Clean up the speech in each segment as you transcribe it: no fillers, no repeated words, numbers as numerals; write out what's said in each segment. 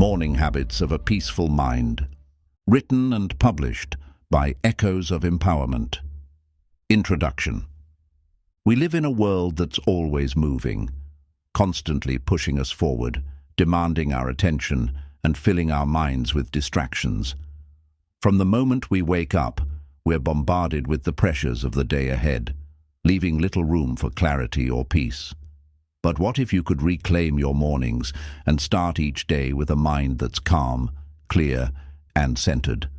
Morning Habits of a Peaceful Mind, written and published by Echoes of Empowerment. Introduction. We live in a world that's always moving, constantly pushing us forward, demanding our attention and filling our minds with distractions. From the moment we wake up, we're bombarded with the pressures of the day ahead, leaving little room for clarity or peace. But what if you could reclaim your mornings and start each day with a mind that's calm, clear, and centered?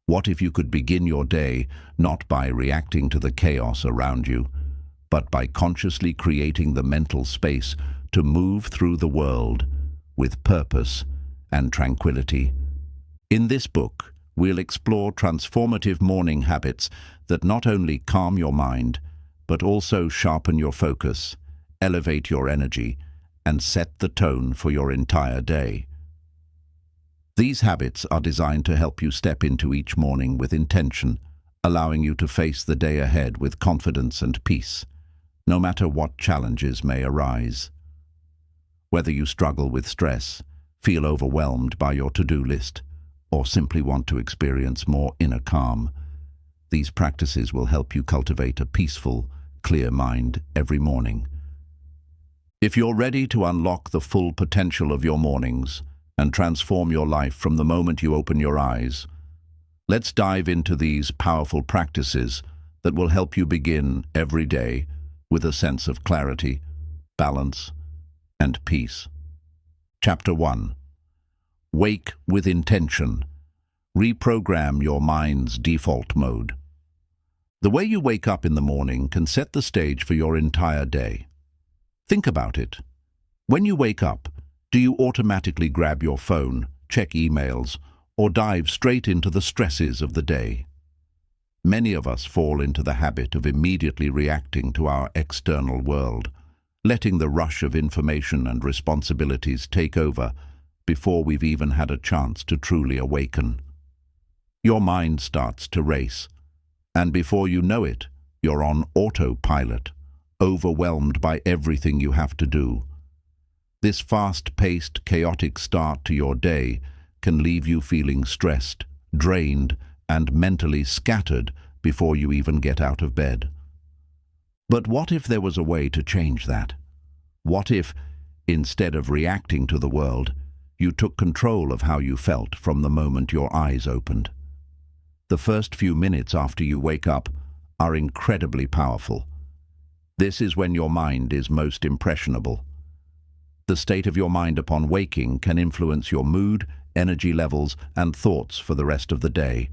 What if you could begin your day not by reacting to the chaos around you, but by consciously creating the mental space to move through the world with purpose and tranquility? In this book, we'll explore transformative morning habits that not only calm your mind, but also sharpen your focus, elevate your energy, and set the tone for your entire day. These habits are designed to help you step into each morning with intention, allowing you to face the day ahead with confidence and peace, no matter what challenges may arise. Whether you struggle with stress, feel overwhelmed by your to-do list, or simply want to experience more inner calm, these practices will help you cultivate a peaceful, clear mind every morning. If you're ready to unlock the full potential of your mornings and transform your life from the moment you open your eyes, let's dive into these powerful practices that will help you begin every day with a sense of clarity, balance, and peace. Chapter 1. Wake with intention. Reprogram your mind's default mode. The way you wake up in the morning can set the stage for your entire day. Think about it. When you wake up, do you automatically grab your phone, check emails, or dive straight into the stresses of the day? Many of us fall into the habit of immediately reacting to our external world, letting the rush of information and responsibilities take over before we've even had a chance to truly awaken. Your mind starts to race, and before you know it, you're on autopilot, overwhelmed by everything you have to do. This fast-paced, chaotic start to your day can leave you feeling stressed, drained, and mentally scattered before you even get out of bed. But what if there was a way to change that? What if, instead of reacting to the world, you took control of how you felt from the moment your eyes opened? The first few minutes after you wake up are incredibly powerful. This is when your mind is most impressionable. The state of your mind upon waking can influence your mood, energy levels, and thoughts for the rest of the day.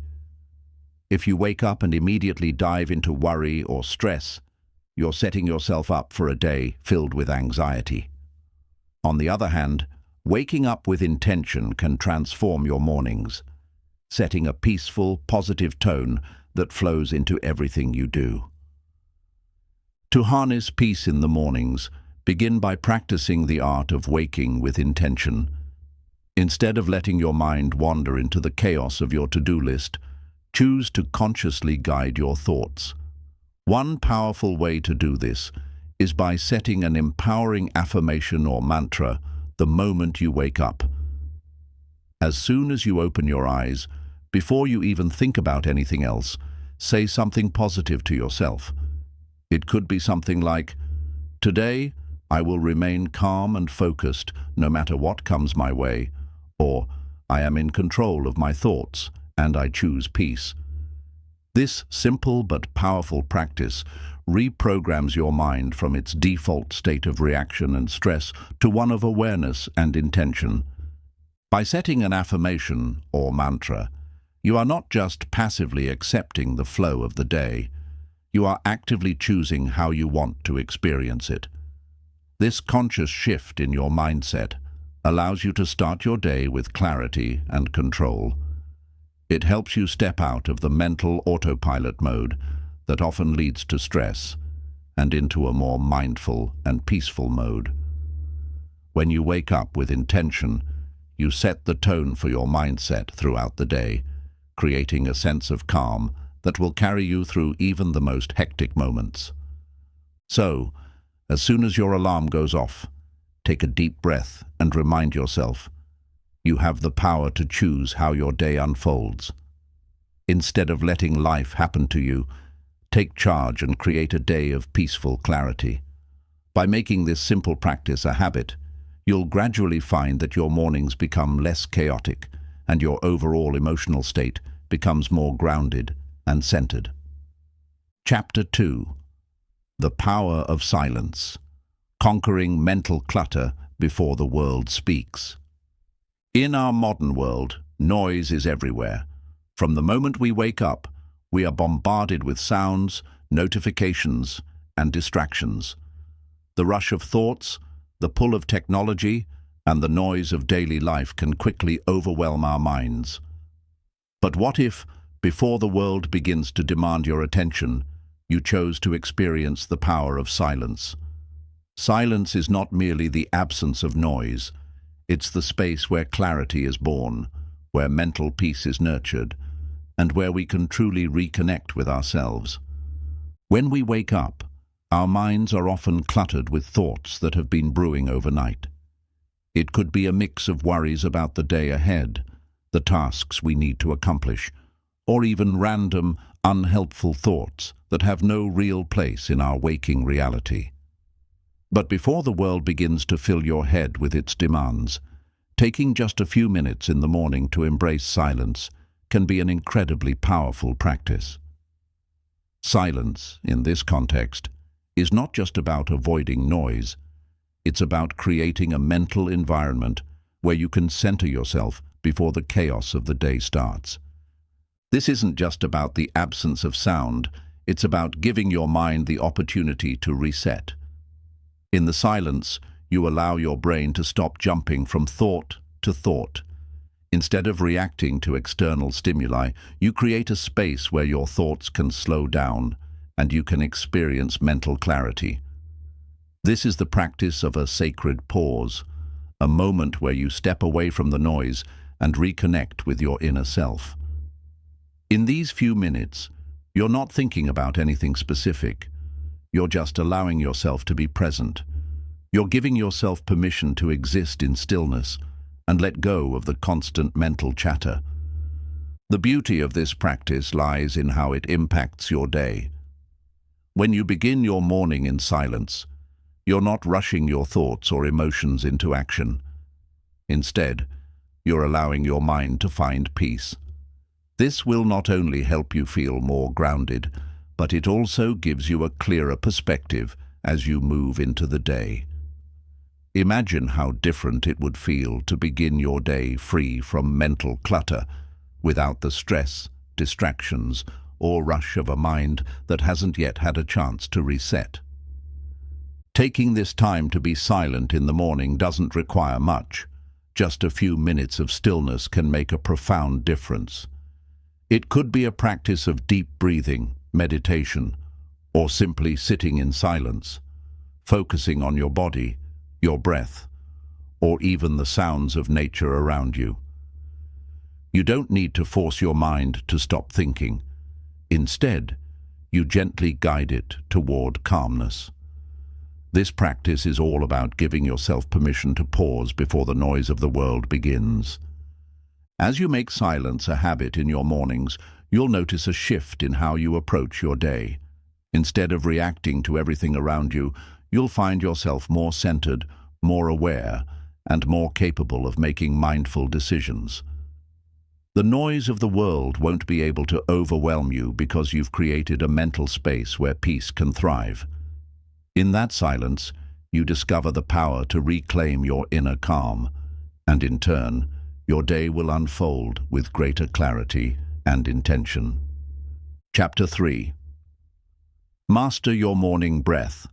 If you wake up and immediately dive into worry or stress, you're setting yourself up for a day filled with anxiety. On the other hand, waking up with intention can transform your mornings, setting a peaceful, positive tone that flows into everything you do. To harness peace in the mornings, begin by practicing the art of waking with intention. Instead of letting your mind wander into the chaos of your to-do list, choose to consciously guide your thoughts. One powerful way to do this is by setting an empowering affirmation or mantra the moment you wake up. As soon as you open your eyes, before you even think about anything else, say something positive to yourself. It could be something like, "Today, I will remain calm and focused no matter what comes my way," or "I am in control of my thoughts and I choose peace." This simple but powerful practice reprograms your mind from its default state of reaction and stress to one of awareness and intention. By setting an affirmation or mantra, you are not just passively accepting the flow of the day, you are actively choosing how you want to experience it. This conscious shift in your mindset allows you to start your day with clarity and control. It helps you step out of the mental autopilot mode that often leads to stress and into a more mindful and peaceful mode. When you wake up with intention, you set the tone for your mindset throughout the day, creating a sense of calm that will carry you through even the most hectic moments. So, as soon as your alarm goes off, take a deep breath and remind yourself, you have the power to choose how your day unfolds. Instead of letting life happen to you, take charge and create a day of peaceful clarity. By making this simple practice a habit, you'll gradually find that your mornings become less chaotic and your overall emotional state becomes more grounded and centered. Chapter 2. The Power of Silence. Conquering Mental Clutter Before the World Speaks. In our modern world, noise is everywhere. From the moment we wake up, we are bombarded with sounds, notifications, and distractions. The rush of thoughts, the pull of technology, and the noise of daily life can quickly overwhelm our minds. But what if, before the world begins to demand your attention, you chose to experience the power of silence? Silence is not merely the absence of noise. It's the space where clarity is born, where mental peace is nurtured, and where we can truly reconnect with ourselves. When we wake up, our minds are often cluttered with thoughts that have been brewing overnight. It could be a mix of worries about the day ahead, the tasks we need to accomplish, or even random, unhelpful thoughts that have no real place in our waking reality. But before the world begins to fill your head with its demands, taking just a few minutes in the morning to embrace silence can be an incredibly powerful practice. Silence, in this context, is not just about avoiding noise. It's about creating a mental environment where you can center yourself before the chaos of the day starts. This isn't just about the absence of sound, it's about giving your mind the opportunity to reset. In the silence, you allow your brain to stop jumping from thought to thought. Instead of reacting to external stimuli, you create a space where your thoughts can slow down and you can experience mental clarity. This is the practice of a sacred pause, a moment where you step away from the noise and reconnect with your inner self. In these few minutes, you're not thinking about anything specific. You're just allowing yourself to be present. You're giving yourself permission to exist in stillness and let go of the constant mental chatter. The beauty of this practice lies in how it impacts your day. When you begin your morning in silence, you're not rushing your thoughts or emotions into action. Instead, you're allowing your mind to find peace. This will not only help you feel more grounded, but it also gives you a clearer perspective as you move into the day. Imagine how different it would feel to begin your day free from mental clutter, without the stress, distractions, or rush of a mind that hasn't yet had a chance to reset. Taking this time to be silent in the morning doesn't require much. Just a few minutes of stillness can make a profound difference. It could be a practice of deep breathing, meditation, or simply sitting in silence, focusing on your body, your breath, or even the sounds of nature around you. You don't need to force your mind to stop thinking. Instead, you gently guide it toward calmness. This practice is all about giving yourself permission to pause before the noise of the world begins. As you make silence a habit in your mornings, you'll notice a shift in how you approach your day. Instead of reacting to everything around you, you'll find yourself more centered, more aware, and more capable of making mindful decisions. The noise of the world won't be able to overwhelm you because you've created a mental space where peace can thrive. In that silence, you discover the power to reclaim your inner calm, and in turn, your day will unfold with greater clarity and intention. Chapter 3. Master your morning breath,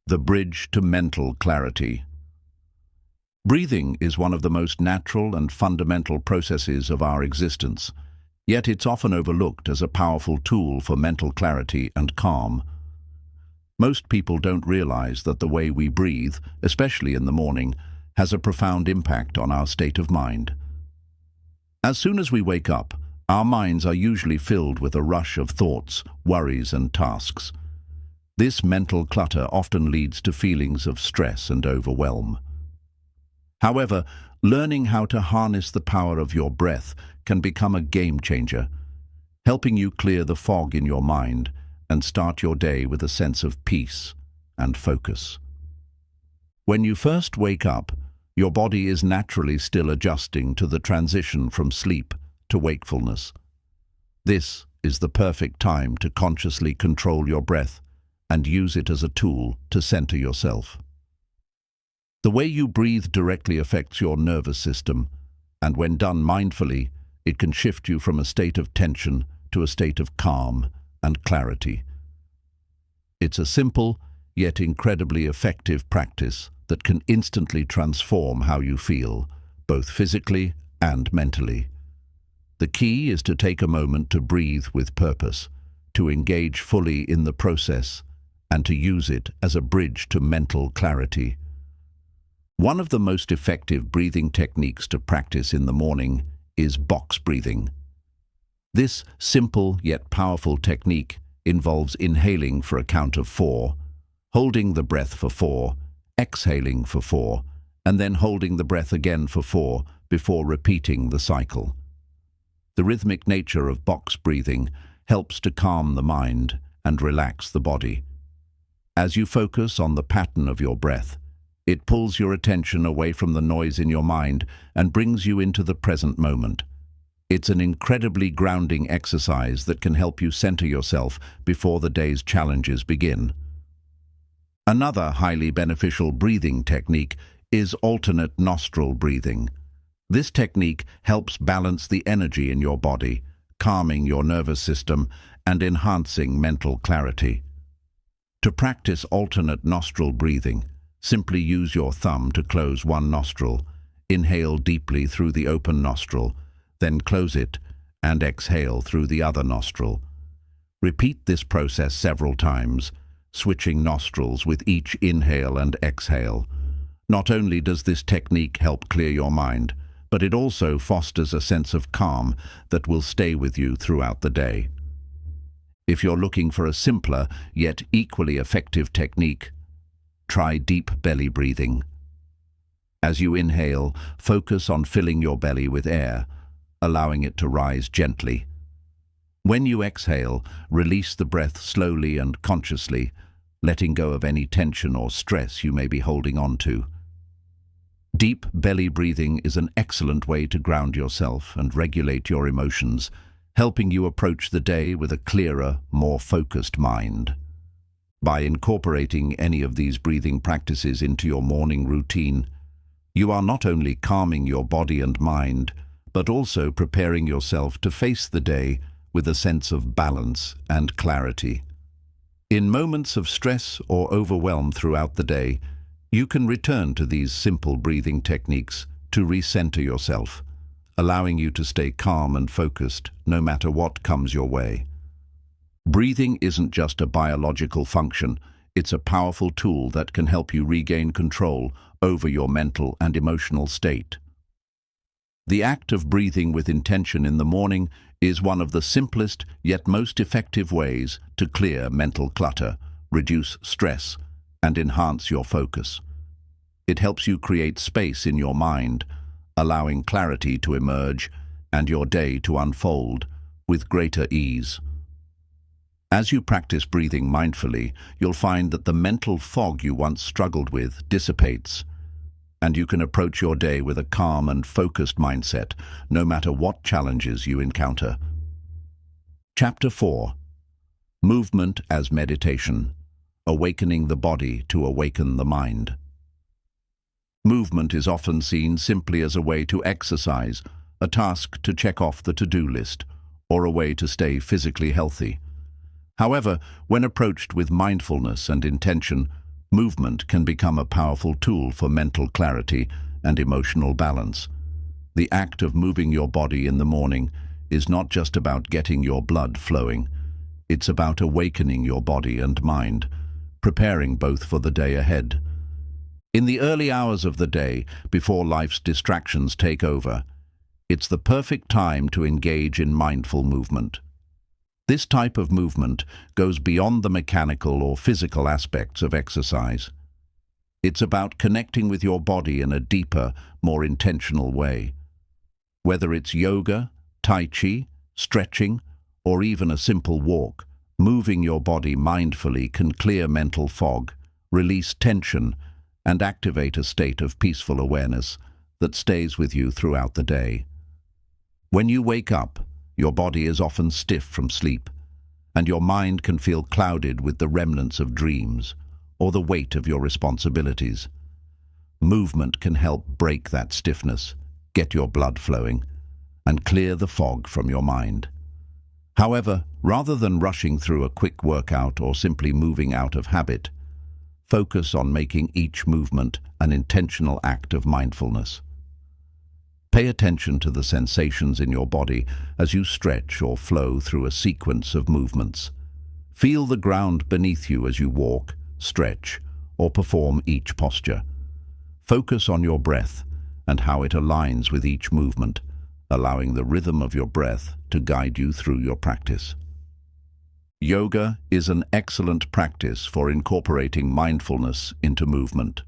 the bridge to mental clarity. Breathing is one of the most natural and fundamental processes of our existence, yet it's often overlooked as a powerful tool for mental clarity and calm. Most people don't realize that the way we breathe, especially in the morning, has a profound impact on our state of mind. As soon as we wake up, our minds are usually filled with a rush of thoughts, worries, and tasks. This mental clutter often leads to feelings of stress and overwhelm. However, Learning how to harness the power of your breath can become a game changer, helping you clear the fog in your mind and start your day with a sense of peace and focus. When you first wake up, your body is naturally still adjusting to the transition from sleep to wakefulness. This is the perfect time to consciously control your breath and use it as a tool to center yourself. The way you breathe directly affects your nervous system, and when done mindfully, it can shift you from a state of tension to a state of calm and clarity. It's a simple, yet incredibly effective practice that can instantly transform how you feel, both physically and mentally. The key is to take a moment to breathe with purpose, to engage fully in the process, and to use it as a bridge to mental clarity. One of the most effective breathing techniques to practice in the morning is box breathing. This simple yet powerful technique involves inhaling for a count of 4, holding the breath for 4, exhaling for 4, and then holding the breath again for 4 before repeating the cycle. The rhythmic nature of box breathing helps to calm the mind and relax the body. As you focus on the pattern of your breath, it pulls your attention away from the noise in your mind and brings you into the present moment. It's an incredibly grounding exercise that can help you center yourself before the day's challenges begin. Another highly beneficial breathing technique is alternate nostril breathing. This technique helps balance the energy in your body, calming your nervous system and enhancing mental clarity. To practice alternate nostril breathing, simply use your thumb to close one nostril, inhale deeply through the open nostril, then close it and exhale through the other nostril. Repeat this process several times, switching nostrils with each inhale and exhale. Not only does this technique help clear your mind, but it also fosters a sense of calm that will stay with you throughout the day. If you're looking for a simpler yet equally effective technique, try deep belly breathing. As you inhale, focus on filling your belly with air, allowing it to rise gently. When you exhale, release the breath slowly and consciously, letting go of any tension or stress you may be holding on to. Deep belly breathing is an excellent way to ground yourself and regulate your emotions, helping you approach the day with a clearer, more focused mind. By incorporating any of these breathing practices into your morning routine, you are not only calming your body and mind, but also preparing yourself to face the day with a sense of balance and clarity. In moments of stress or overwhelm throughout the day, you can return to these simple breathing techniques to recenter yourself, allowing you to stay calm and focused no matter what comes your way. Breathing isn't just a biological function, it's a powerful tool that can help you regain control over your mental and emotional state. The act of breathing with intention in the morning is one of the simplest yet most effective ways to clear mental clutter, reduce stress, and enhance your focus. It helps you create space in your mind, allowing clarity to emerge and your day to unfold with greater ease. As you practice breathing mindfully, you'll find that the mental fog you once struggled with dissipates, and you can approach your day with a calm and focused mindset, no matter what challenges you encounter. Chapter 4. Movement as Meditation, Awakening the Body to Awaken the Mind. Movement is often seen simply as a way to exercise, a task to check off the to-do list, or a way to stay physically healthy. However, when approached with mindfulness and intention, movement can become a powerful tool for mental clarity and emotional balance. The act of moving your body in the morning is not just about getting your blood flowing. It's about awakening your body and mind, preparing both for the day ahead. In the early hours of the day, before life's distractions take over, it's the perfect time to engage in mindful movement. This type of movement goes beyond the mechanical or physical aspects of exercise. It's about connecting with your body in a deeper, more intentional way. Whether it's yoga, tai chi, stretching, or even a simple walk, moving your body mindfully can clear mental fog, release tension, and activate a state of peaceful awareness that stays with you throughout the day. When you wake up, your body is often stiff from sleep, and your mind can feel clouded with the remnants of dreams or the weight of your responsibilities. Movement can help break that stiffness, get your blood flowing, and clear the fog from your mind. However, rather than rushing through a quick workout or simply moving out of habit, focus on making each movement an intentional act of mindfulness. Pay attention to the sensations in your body as you stretch or flow through a sequence of movements. Feel the ground beneath you as you walk, stretch, or perform each posture. Focus on your breath and how it aligns with each movement, allowing the rhythm of your breath to guide you through your practice. Yoga is an excellent practice for incorporating mindfulness into movement.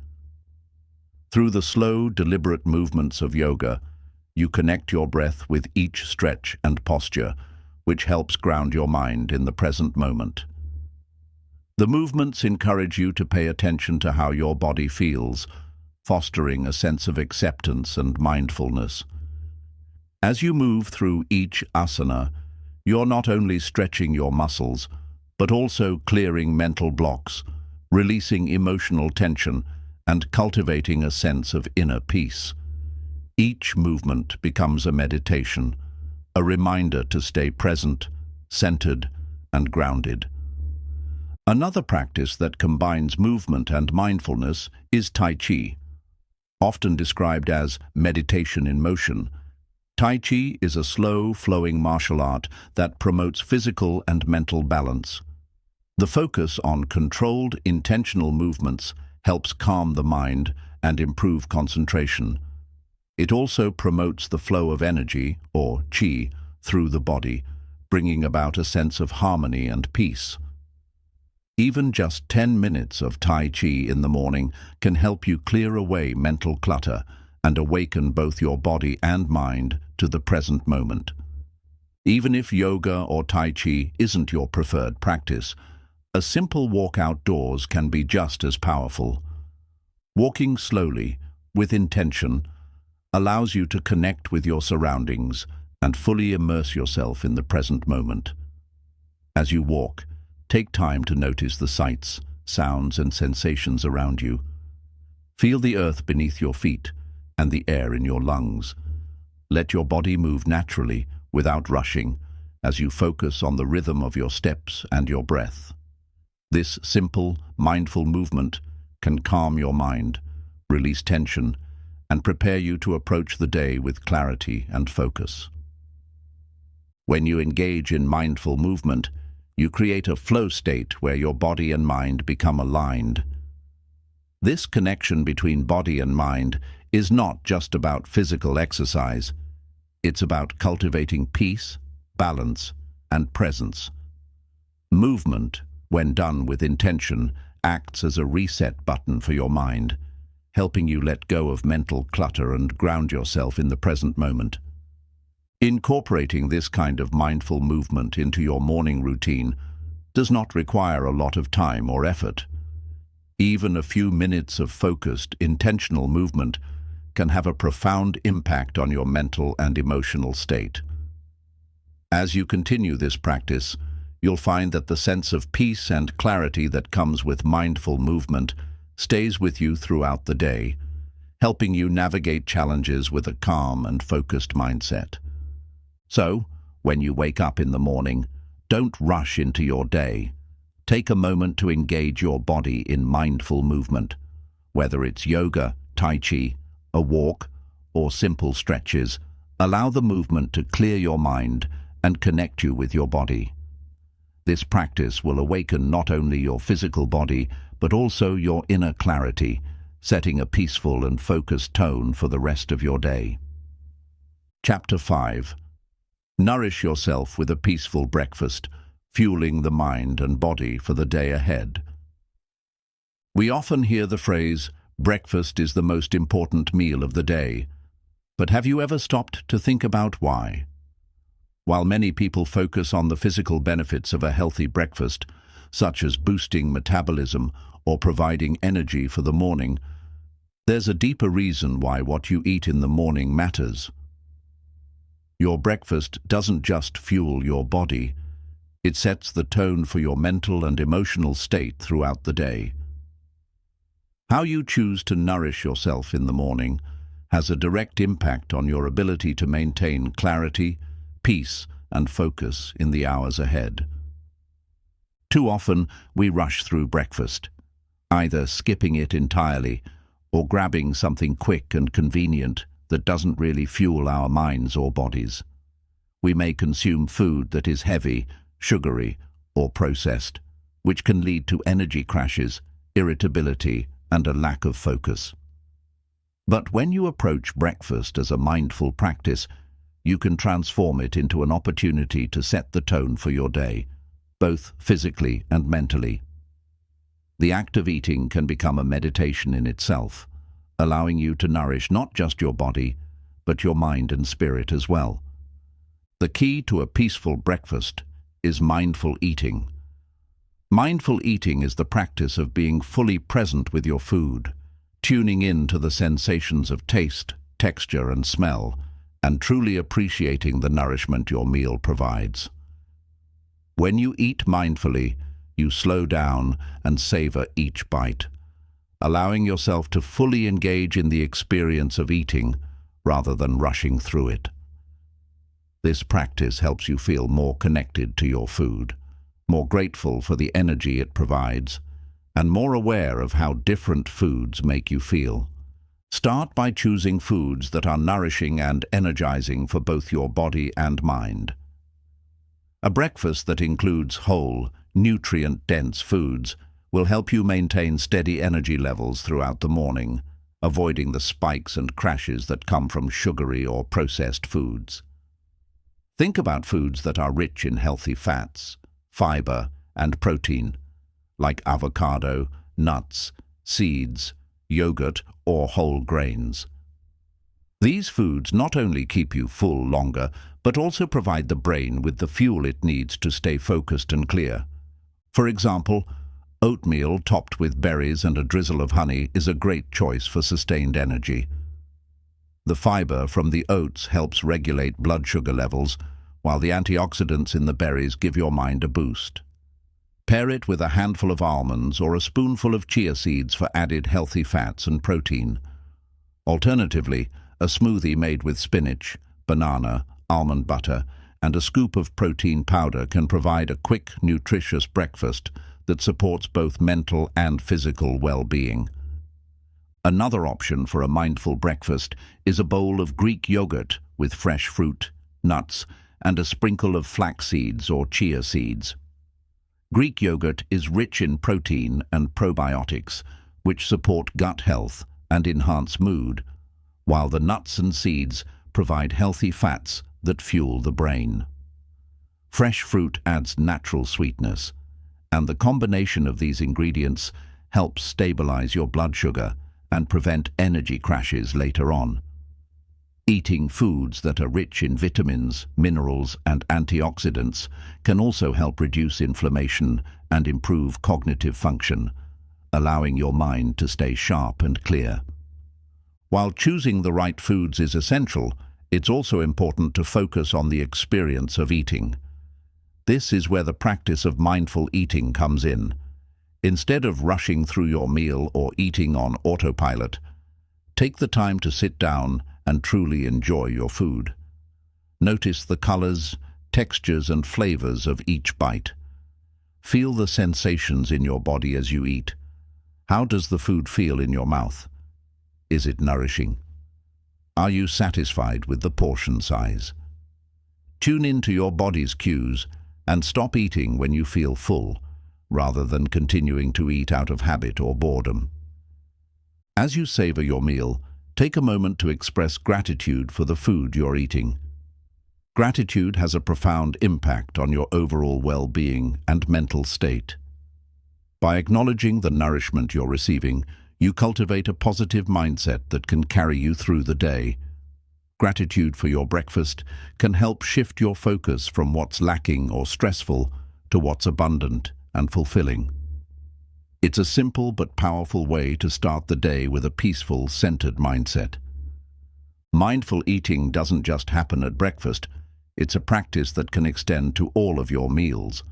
Through the slow, deliberate movements of yoga, you connect your breath with each stretch and posture, which helps ground your mind in the present moment. The movements encourage you to pay attention to how your body feels, fostering a sense of acceptance and mindfulness. As you move through each asana, you're not only stretching your muscles, but also clearing mental blocks, releasing emotional tension, and cultivating a sense of inner peace. Each movement becomes a meditation, a reminder to stay present, centered, and grounded. Another practice that combines movement and mindfulness is Tai Chi. Often described as meditation in motion, Tai Chi is a slow, flowing martial art that promotes physical and mental balance. The focus on controlled, intentional movements helps calm the mind and improve concentration. It also promotes the flow of energy, or qi, through the body, bringing about a sense of harmony and peace. Even just 10 minutes of Tai Chi in the morning can help you clear away mental clutter and awaken both your body and mind to the present moment. Even if yoga or Tai Chi isn't your preferred practice, a simple walk outdoors can be just as powerful. Walking slowly, with intention, allows you to connect with your surroundings and fully immerse yourself in the present moment. As you walk, take time to notice the sights, sounds, and sensations around you. Feel the earth beneath your feet and the air in your lungs. Let your body move naturally without rushing as you focus on the rhythm of your steps and your breath. This simple, mindful movement can calm your mind, release tension, and prepare you to approach the day with clarity and focus. When you engage in mindful movement, you create a flow state where your body and mind become aligned. This connection between body and mind is not just about physical exercise. It's about cultivating peace, balance, and presence. Movement, when done with intention, acts as a reset button for your mind, helping you let go of mental clutter and ground yourself in the present moment. Incorporating this kind of mindful movement into your morning routine does not require a lot of time or effort. Even a few minutes of focused, intentional movement can have a profound impact on your mental and emotional state. As you continue this practice, you'll find that the sense of peace and clarity that comes with mindful movement stays with you throughout the day, helping you navigate challenges with a calm and focused mindset. So, when you wake up in the morning, don't rush into your day. Take a moment to engage your body in mindful movement. Whether it's yoga, Tai Chi, a walk, or simple stretches, allow the movement to clear your mind and connect you with your body. This practice will awaken not only your physical body, but also your inner clarity, setting a peaceful and focused tone for the rest of your day. Chapter 5. Nourish yourself with a peaceful breakfast, fueling the mind and body for the day ahead. We often hear the phrase, Breakfast is the most important meal of the day, but have you ever stopped to think about why? While many people focus on the physical benefits of a healthy breakfast, such as boosting metabolism or providing energy for the morning, there's a deeper reason why what you eat in the morning matters. Your breakfast doesn't just fuel your body, it sets the tone for your mental and emotional state throughout the day. How you choose to nourish yourself in the morning has a direct impact on your ability to maintain clarity, peace, and focus in the hours ahead. Too often, we rush through breakfast, either skipping it entirely or grabbing something quick and convenient that doesn't really fuel our minds or bodies. We may consume food that is heavy, sugary, or processed, which can lead to energy crashes, irritability, and a lack of focus. But when you approach breakfast as a mindful practice, you can transform it into an opportunity to set the tone for your day, both physically and mentally. The act of eating can become a meditation in itself, allowing you to nourish not just your body, but your mind and spirit as well. The key to a peaceful breakfast is mindful eating. Mindful eating is the practice of being fully present with your food, tuning in to the sensations of taste, texture, and smell, and truly appreciating the nourishment your meal provides. When you eat mindfully, you slow down and savor each bite, allowing yourself to fully engage in the experience of eating rather than rushing through it. This practice helps you feel more connected to your food, more grateful for the energy it provides, and more aware of how different foods make you feel. Start by choosing foods that are nourishing and energizing for both your body and mind. A breakfast that includes whole, nutrient-dense foods will help you maintain steady energy levels throughout the morning, avoiding the spikes and crashes that come from sugary or processed foods. Think about foods that are rich in healthy fats, fiber, and protein, like avocado, nuts, seeds, yogurt, or whole grains. These foods not only keep you full longer, but also provide the brain with the fuel it needs to stay focused and clear. For example, oatmeal topped with berries and a drizzle of honey is a great choice for sustained energy. The fiber from the oats helps regulate blood sugar levels, while the antioxidants in the berries give your mind a boost. Pair it with a handful of almonds or a spoonful of chia seeds for added healthy fats and protein. Alternatively, a smoothie made with spinach, banana, almond butter, and a scoop of protein powder can provide a quick, nutritious breakfast that supports both mental and physical well-being. Another option for a mindful breakfast is a bowl of Greek yogurt with fresh fruit, nuts, and a sprinkle of flax seeds or chia seeds. Greek yogurt is rich in protein and probiotics, which support gut health and enhance mood, while the nuts and seeds provide healthy fats that fuel the brain. Fresh fruit adds natural sweetness, and the combination of these ingredients helps stabilize your blood sugar and prevent energy crashes later on. Eating foods that are rich in vitamins, minerals, and antioxidants can also help reduce inflammation and improve cognitive function, allowing your mind to stay sharp and clear. While choosing the right foods is essential, it's also important to focus on the experience of eating. This is where the practice of mindful eating comes in. Instead of rushing through your meal or eating on autopilot, take the time to sit down and truly enjoy your food. Notice the colors, textures, and flavors of each bite. Feel the sensations in your body as you eat. How does the food feel in your mouth? Is it nourishing? Are you satisfied with the portion size? Tune into your body's cues and stop eating when you feel full, rather than continuing to eat out of habit or boredom. As you savor your meal, take a moment to express gratitude for the food you're eating. Gratitude has a profound impact on your overall well-being and mental state. By acknowledging the nourishment you're receiving, you cultivate a positive mindset that can carry you through the day. Gratitude for your breakfast can help shift your focus from what's lacking or stressful to what's abundant and fulfilling. It's a simple but powerful way to start the day with a peaceful, centered mindset. Mindful eating doesn't just happen at breakfast. It's a practice that can extend to all of your meals.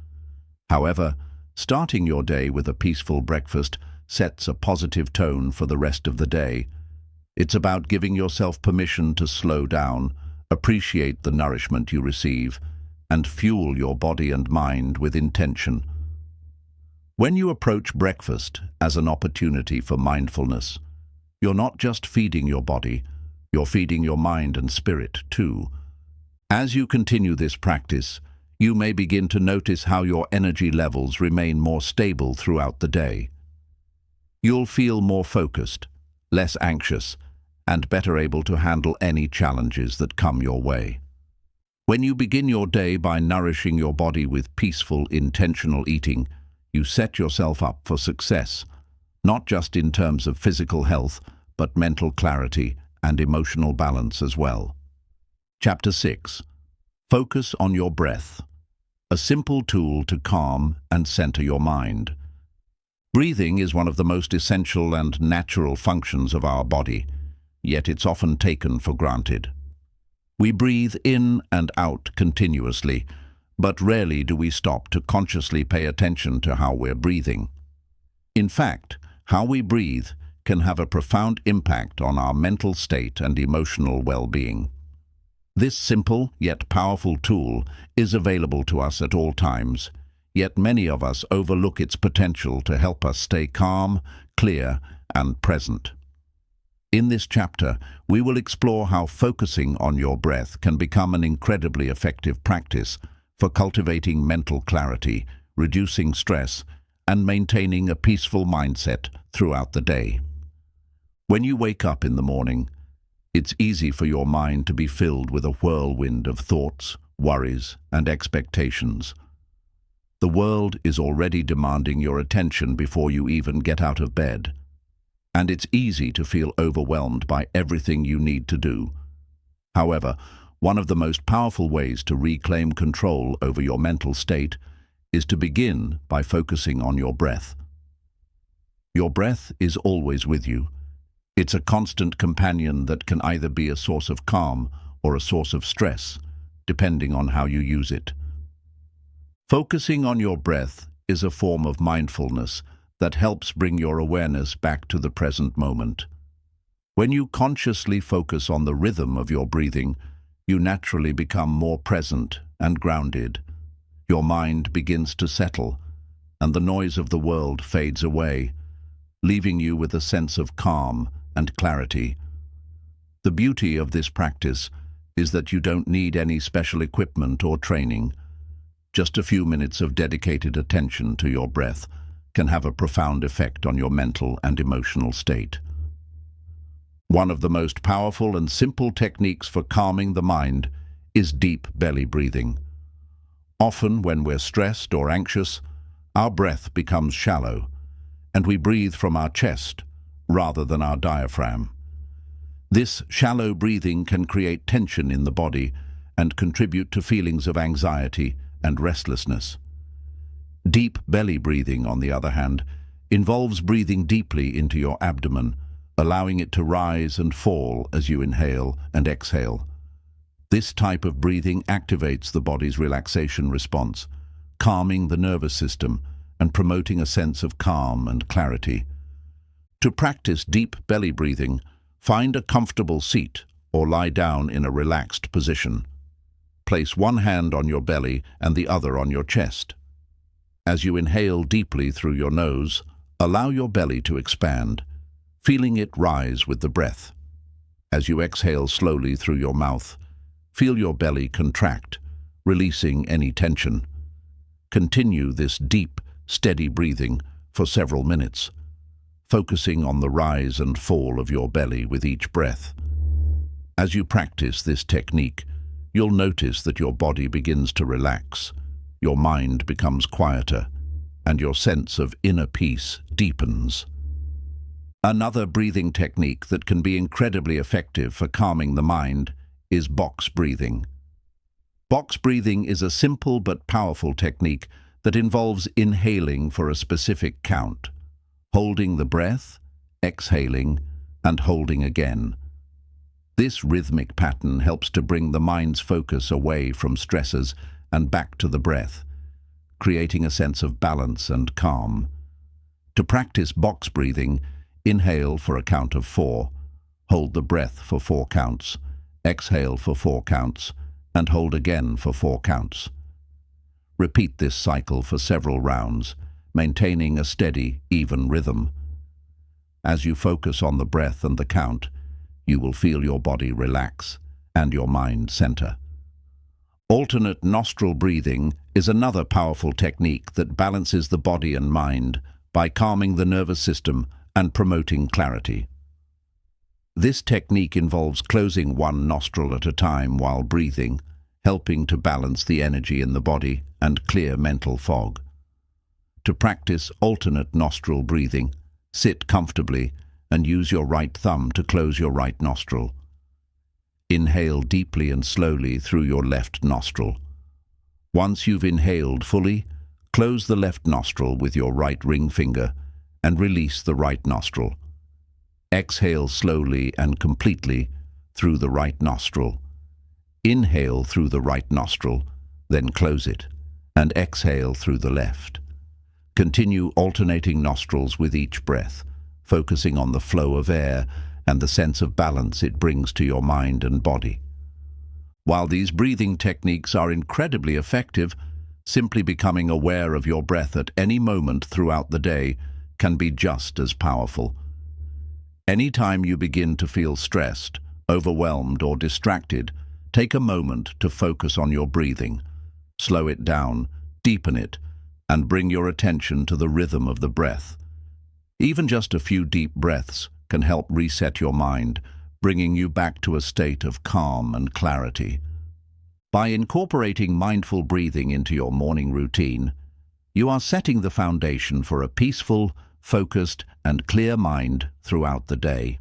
However, starting your day with a peaceful breakfast sets a positive tone for the rest of the day. It's about giving yourself permission to slow down, appreciate the nourishment you receive, and fuel your body and mind with intention. When you approach breakfast as an opportunity for mindfulness, you're not just feeding your body, you're feeding your mind and spirit too. As you continue this practice, you may begin to notice how your energy levels remain more stable throughout the day. You'll feel more focused, less anxious, and better able to handle any challenges that come your way. When you begin your day by nourishing your body with peaceful, intentional eating, you set yourself up for success, not just in terms of physical health, but mental clarity and emotional balance as well. Chapter 6. Focus on your breath. A simple tool to calm and center your mind. Breathing is one of the most essential and natural functions of our body, yet it's often taken for granted. We breathe in and out continuously, but rarely do we stop to consciously pay attention to how we're breathing. In fact, how we breathe can have a profound impact on our mental state and emotional well-being. This simple yet powerful tool is available to us at all times, yet many of us overlook its potential to help us stay calm, clear, and present. In this chapter, we will explore how focusing on your breath can become an incredibly effective practice for cultivating mental clarity, reducing stress, and maintaining a peaceful mindset throughout the day. When you wake up in the morning, it's easy for your mind to be filled with a whirlwind of thoughts, worries, and expectations. The world is already demanding your attention before you even get out of bed, and it's easy to feel overwhelmed by everything you need to do. However, one of the most powerful ways to reclaim control over your mental state is to begin by focusing on your breath. Your breath is always with you. It's a constant companion that can either be a source of calm or a source of stress, depending on how you use it. Focusing on your breath is a form of mindfulness that helps bring your awareness back to the present moment. When you consciously focus on the rhythm of your breathing, you naturally become more present and grounded. Your mind begins to settle, and the noise of the world fades away, leaving you with a sense of calm and clarity. The beauty of this practice is that you don't need any special equipment or training. Just a few minutes of dedicated attention to your breath can have a profound effect on your mental and emotional state. One of the most powerful and simple techniques for calming the mind is deep belly breathing. Often when we're stressed or anxious, our breath becomes shallow, and we breathe from our chest rather than our diaphragm. This shallow breathing can create tension in the body and contribute to feelings of anxiety and restlessness. Deep belly breathing, on the other hand, involves breathing deeply into your abdomen, allowing it to rise and fall as you inhale and exhale. This type of breathing activates the body's relaxation response, calming the nervous system and promoting a sense of calm and clarity. To practice deep belly breathing, find a comfortable seat or lie down in a relaxed position. Place one hand on your belly and the other on your chest. As you inhale deeply through your nose, allow your belly to expand, feeling it rise with the breath. As you exhale slowly through your mouth, feel your belly contract, releasing any tension. Continue this deep, steady breathing for several minutes, focusing on the rise and fall of your belly with each breath. As you practice this technique, you'll notice that your body begins to relax, your mind becomes quieter, and your sense of inner peace deepens. Another breathing technique that can be incredibly effective for calming the mind is box breathing. Box breathing is a simple but powerful technique that involves inhaling for a specific count, holding the breath, exhaling, and holding again. This rhythmic pattern helps to bring the mind's focus away from stresses and back to the breath, creating a sense of balance and calm. To practice box breathing, inhale for a count of 4, hold the breath for 4 counts, exhale for 4 counts, and hold again for 4 counts. Repeat this cycle for several rounds, maintaining a steady, even rhythm. As you focus on the breath and the count, you will feel your body relax and your mind center. Alternate nostril breathing is another powerful technique that balances the body and mind by calming the nervous system and promoting clarity. This technique involves closing one nostril at a time while breathing, helping to balance the energy in the body and clear mental fog. To practice alternate nostril breathing, sit comfortably and use your right thumb to close your right nostril. Inhale deeply and slowly through your left nostril. Once you've inhaled fully, close the left nostril with your right ring finger and release the right nostril. Exhale slowly and completely through the right nostril. Inhale through the right nostril, then close it, and exhale through the left. Continue alternating nostrils with each breath, focusing on the flow of air and the sense of balance it brings to your mind and body. While these breathing techniques are incredibly effective, simply becoming aware of your breath at any moment throughout the day can be just as powerful. Anytime you begin to feel stressed, overwhelmed, or distracted, take a moment to focus on your breathing. Slow it down, deepen it, and bring your attention to the rhythm of the breath. Even just a few deep breaths can help reset your mind, bringing you back to a state of calm and clarity. By incorporating mindful breathing into your morning routine, you are setting the foundation for a peaceful, focused, and clear mind throughout the day.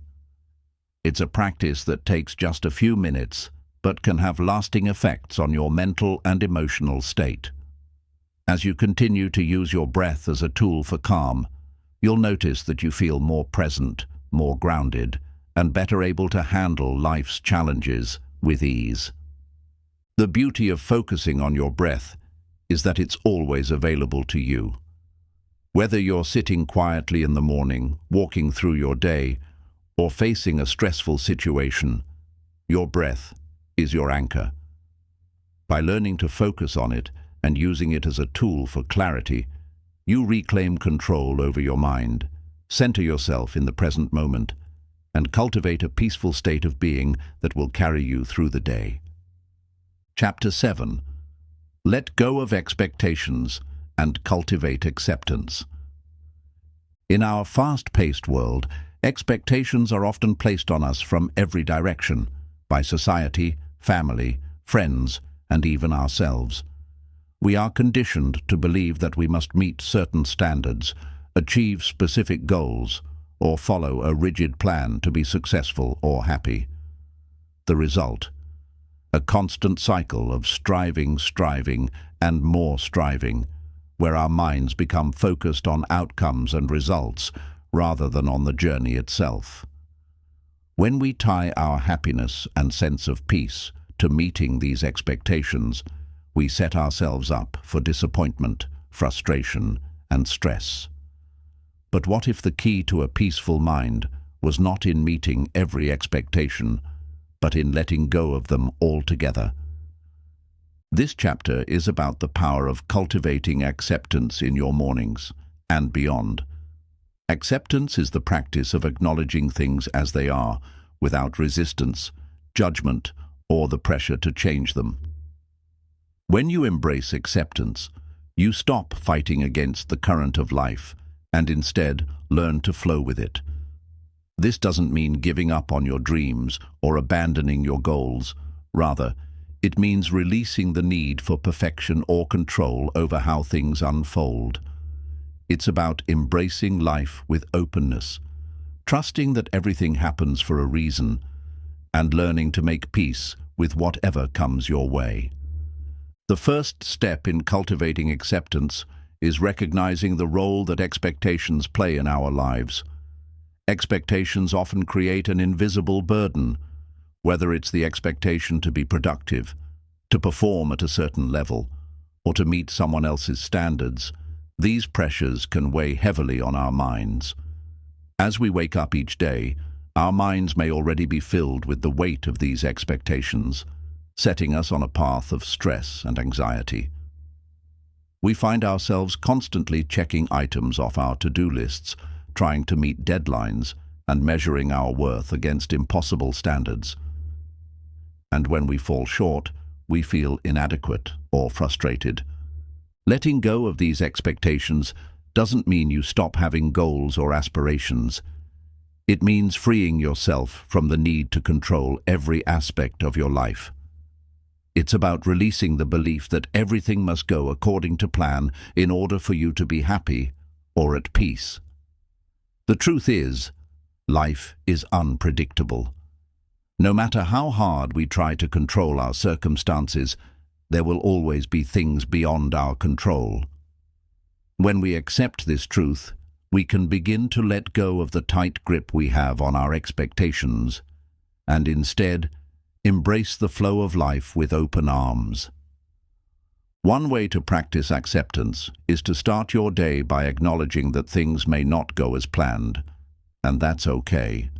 It's a practice that takes just a few minutes, but can have lasting effects on your mental and emotional state. As you continue to use your breath as a tool for calm, you'll notice that you feel more present, more grounded, and better able to handle life's challenges with ease. The beauty of focusing on your breath is that it's always available to you. Whether you're sitting quietly in the morning, walking through your day, or facing a stressful situation, your breath is your anchor. By learning to focus on it and using it as a tool for clarity, you reclaim control over your mind, center yourself in the present moment, and cultivate a peaceful state of being that will carry you through the day. Chapter 7. Let go of expectations and cultivate acceptance. In our fast-paced world, expectations are often placed on us from every direction, by society, family, friends, and even ourselves. We are conditioned to believe that we must meet certain standards, achieve specific goals, or follow a rigid plan to be successful or happy. The result: a constant cycle of striving, and more striving, where our minds become focused on outcomes and results rather than on the journey itself. When we tie our happiness and sense of peace to meeting these expectations, we set ourselves up for disappointment, frustration, and stress. But what if the key to a peaceful mind was not in meeting every expectation, but in letting go of them altogether? This chapter is about the power of cultivating acceptance in your mornings and beyond. Acceptance is the practice of acknowledging things as they are, without resistance, judgment, or the pressure to change them. When you embrace acceptance, you stop fighting against the current of life and instead learn to flow with it. This doesn't mean giving up on your dreams or abandoning your goals. Rather, it means releasing the need for perfection or control over how things unfold. It's about embracing life with openness, trusting that everything happens for a reason, and learning to make peace with whatever comes your way. The first step in cultivating acceptance is recognizing the role that expectations play in our lives. Expectations often create an invisible burden, whether it's the expectation to be productive, to perform at a certain level, or to meet someone else's standards. These pressures can weigh heavily on our minds. As we wake up each day, our minds may already be filled with the weight of these expectations, setting us on a path of stress and anxiety. We find ourselves constantly checking items off our to-do lists, trying to meet deadlines, and measuring our worth against impossible standards. And when we fall short, we feel inadequate or frustrated. Letting go of these expectations doesn't mean you stop having goals or aspirations. It means freeing yourself from the need to control every aspect of your life. It's about releasing the belief that everything must go according to plan in order for you to be happy or at peace. The truth is, life is unpredictable. No matter how hard we try to control our circumstances, there will always be things beyond our control. When we accept this truth, we can begin to let go of the tight grip we have on our expectations, and instead, embrace the flow of life with open arms. One way to practice acceptance is to start your day by acknowledging that things may not go as planned, and that's okay.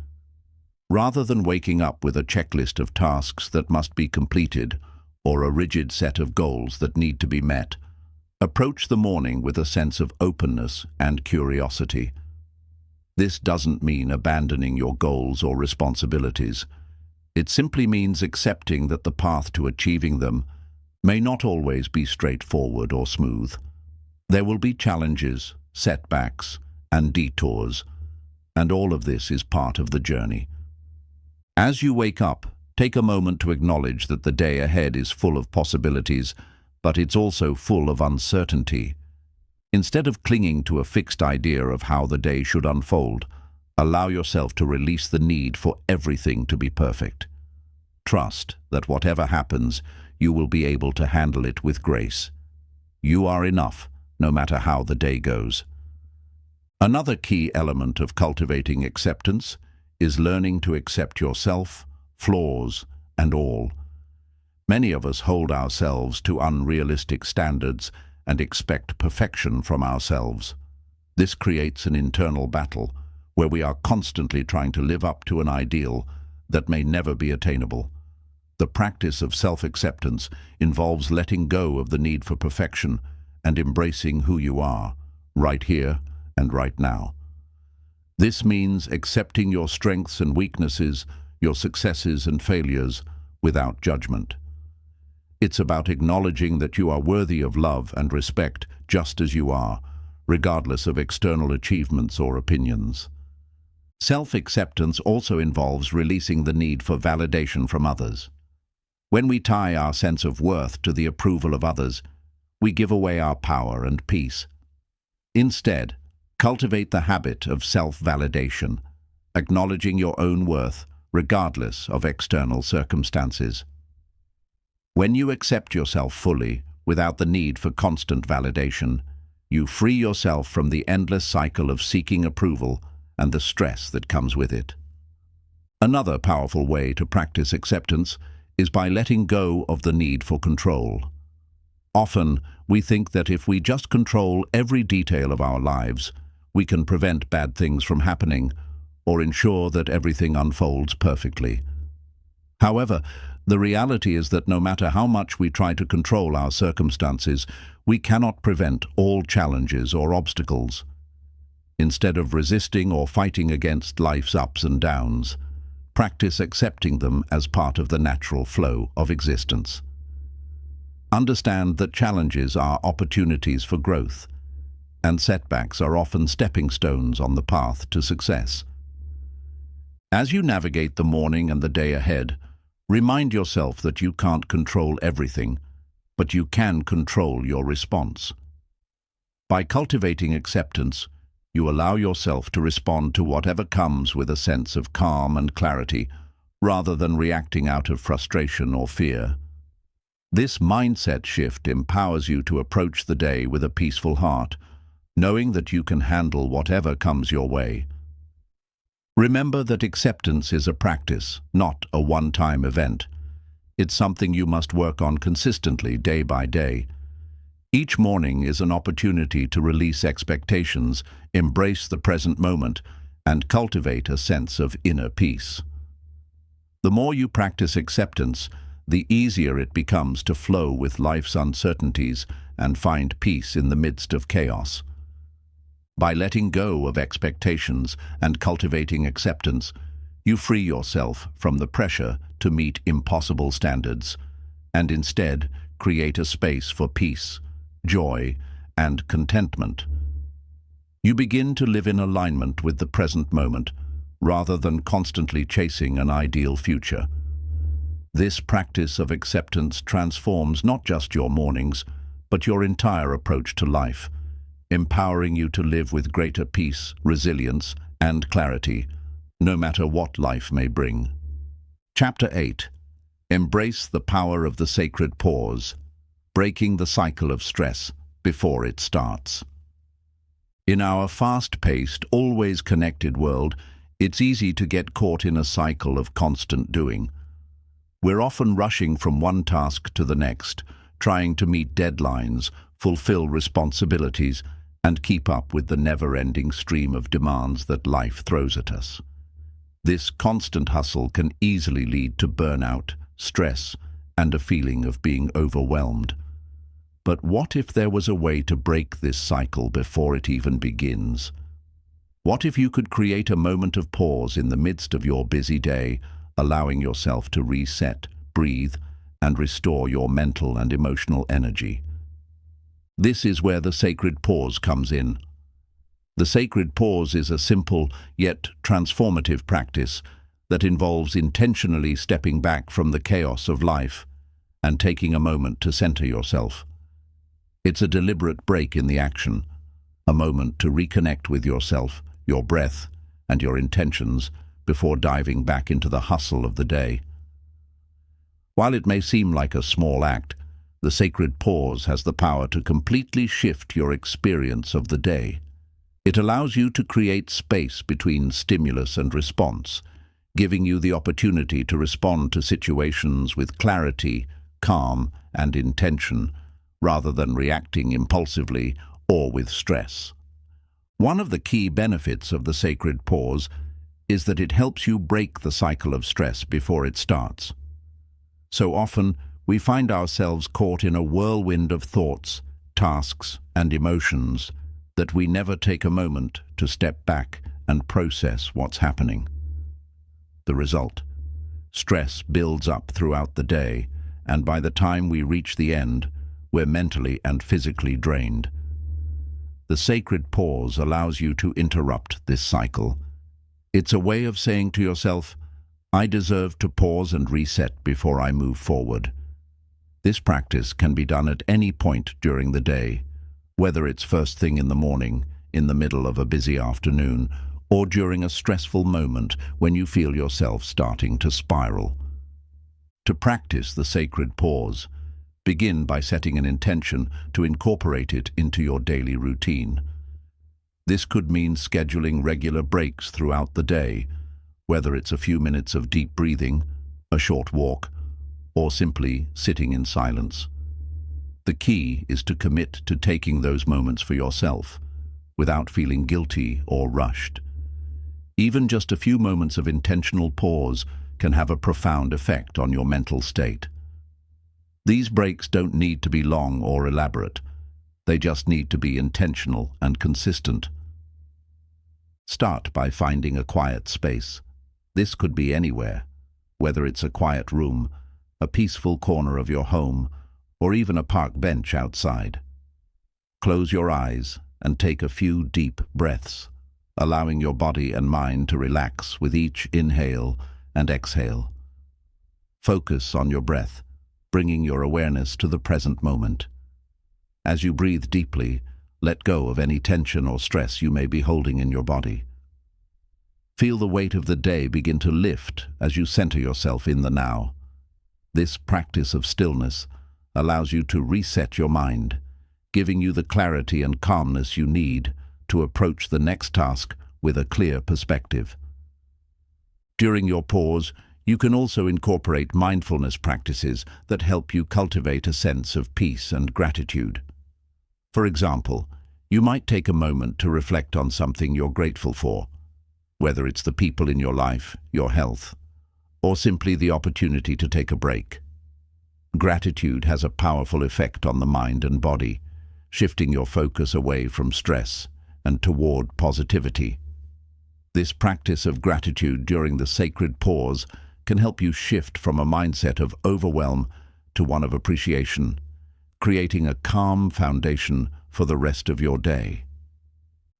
Rather than waking up with a checklist of tasks that must be completed or a rigid set of goals that need to be met, approach the morning with a sense of openness and curiosity. This doesn't mean abandoning your goals or responsibilities. It simply means accepting that the path to achieving them may not always be straightforward or smooth. There will be challenges, setbacks, and detours, and all of this is part of the journey. As you wake up, take a moment to acknowledge that the day ahead is full of possibilities, but it's also full of uncertainty. Instead of clinging to a fixed idea of how the day should unfold, allow yourself to release the need for everything to be perfect. Trust that whatever happens, you will be able to handle it with grace. You are enough, no matter how the day goes. Another key element of cultivating acceptance is learning to accept yourself, flaws, and all. Many of us hold ourselves to unrealistic standards and expect perfection from ourselves. This creates an internal battle where we are constantly trying to live up to an ideal that may never be attainable. The practice of self-acceptance involves letting go of the need for perfection and embracing who you are, right here and right now. This means accepting your strengths and weaknesses, your successes and failures, without judgment. It's about acknowledging that you are worthy of love and respect just as you are, regardless of external achievements or opinions. Self-acceptance also involves releasing the need for validation from others. When we tie our sense of worth to the approval of others, we give away our power and peace. Instead, cultivate the habit of self-validation, acknowledging your own worth regardless of external circumstances. When you accept yourself fully, without the need for constant validation, you free yourself from the endless cycle of seeking approval and the stress that comes with it. Another powerful way to practice acceptance is by letting go of the need for control. Often, we think that if we just control every detail of our lives, we can prevent bad things from happening or ensure that everything unfolds perfectly. However, the reality is that no matter how much we try to control our circumstances, we cannot prevent all challenges or obstacles. Instead of resisting or fighting against life's ups and downs, practice accepting them as part of the natural flow of existence. Understand that challenges are opportunities for growth, and setbacks are often stepping stones on the path to success. As you navigate the morning and the day ahead, remind yourself that you can't control everything, but you can control your response. By cultivating acceptance, You allow yourself to respond to whatever comes with a sense of calm and clarity, rather than reacting out of frustration or fear. This mindset shift empowers you to approach the day with a peaceful heart, knowing that you can handle whatever comes your way. Remember that acceptance is a practice, not a one-time event. It's something you must work on consistently, day by day. Each morning is an opportunity to release expectations, embrace the present moment, and cultivate a sense of inner peace. The more you practice acceptance, the easier it becomes to flow with life's uncertainties and find peace in the midst of chaos. By letting go of expectations and cultivating acceptance, you free yourself from the pressure to meet impossible standards, and instead create a space for peace, joy, and contentment. You begin to live in alignment with the present moment, rather than constantly chasing an ideal future. This practice of acceptance transforms not just your mornings, but your entire approach to life, empowering you to live with greater peace, resilience, and clarity, no matter what life may bring. Chapter 8. Embrace the power of the sacred pause, breaking the cycle of stress before it starts. In our fast-paced, always connected world, it's easy to get caught in a cycle of constant doing. We're often rushing from one task to the next, trying to meet deadlines, fulfill responsibilities, and keep up with the never-ending stream of demands that life throws at us. This constant hustle can easily lead to burnout, stress, and a feeling of being overwhelmed. But what if there was a way to break this cycle before it even begins? What if you could create a moment of pause in the midst of your busy day, allowing yourself to reset, breathe, and restore your mental and emotional energy? This is where the sacred pause comes in. The sacred pause is a simple yet transformative practice that involves intentionally stepping back from the chaos of life and taking a moment to center yourself. It's a deliberate break in the action, a moment to reconnect with yourself, your breath, and your intentions before diving back into the hustle of the day. While it may seem like a small act, the sacred pause has the power to completely shift your experience of the day. It allows you to create space between stimulus and response, giving you the opportunity to respond to situations with clarity, calm, and intention, rather than reacting impulsively or with stress. One of the key benefits of the sacred pause is that it helps you break the cycle of stress before it starts. So often, we find ourselves caught in a whirlwind of thoughts, tasks, and emotions that we never take a moment to step back and process what's happening. The result: stress builds up throughout the day, and by the time we reach the end, we're mentally and physically drained. The sacred pause allows you to interrupt this cycle. It's a way of saying to yourself, "I deserve to pause and reset before I move forward." This practice can be done at any point during the day, whether it's first thing in the morning, in the middle of a busy afternoon, or during a stressful moment when you feel yourself starting to spiral. To practice the sacred pause, begin by setting an intention to incorporate it into your daily routine. This could mean scheduling regular breaks throughout the day, whether it's a few minutes of deep breathing, a short walk, or simply sitting in silence. The key is to commit to taking those moments for yourself, without feeling guilty or rushed. Even just a few moments of intentional pause can have a profound effect on your mental state. These breaks don't need to be long or elaborate. They just need to be intentional and consistent. Start by finding a quiet space. This could be anywhere, whether it's a quiet room, a peaceful corner of your home, or even a park bench outside. Close your eyes and take a few deep breaths, allowing your body and mind to relax with each inhale and exhale. Focus on your breath, bringing your awareness to the present moment. As you breathe deeply, Let go of any tension or stress you may be holding in your body. Feel the weight of the day begin to lift as you center yourself in the now. This practice of stillness allows you to reset your mind, giving you the clarity and calmness you need to approach the next task with a clear perspective. During your pause, you can also incorporate mindfulness practices that help you cultivate a sense of peace and gratitude. For example, you might take a moment to reflect on something you're grateful for, whether it's the people in your life, your health, or simply the opportunity to take a break. Gratitude has a powerful effect on the mind and body, shifting your focus away from stress and toward positivity. This practice of gratitude during the sacred pause can help you shift from a mindset of overwhelm to one of appreciation, creating a calm foundation for the rest of your day.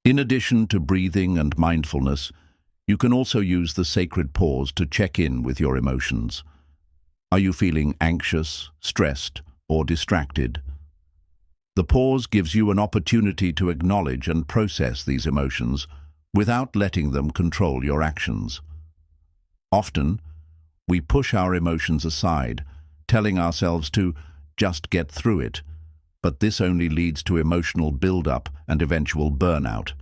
In addition to breathing and mindfulness, you can also use the sacred pause to check in with your emotions. Are you feeling anxious, stressed, or distracted? The pause gives you an opportunity to acknowledge and process these emotions without letting them control your actions. Often, we push our emotions aside, telling ourselves to just get through it, but this only leads to emotional build-up and eventual burnout.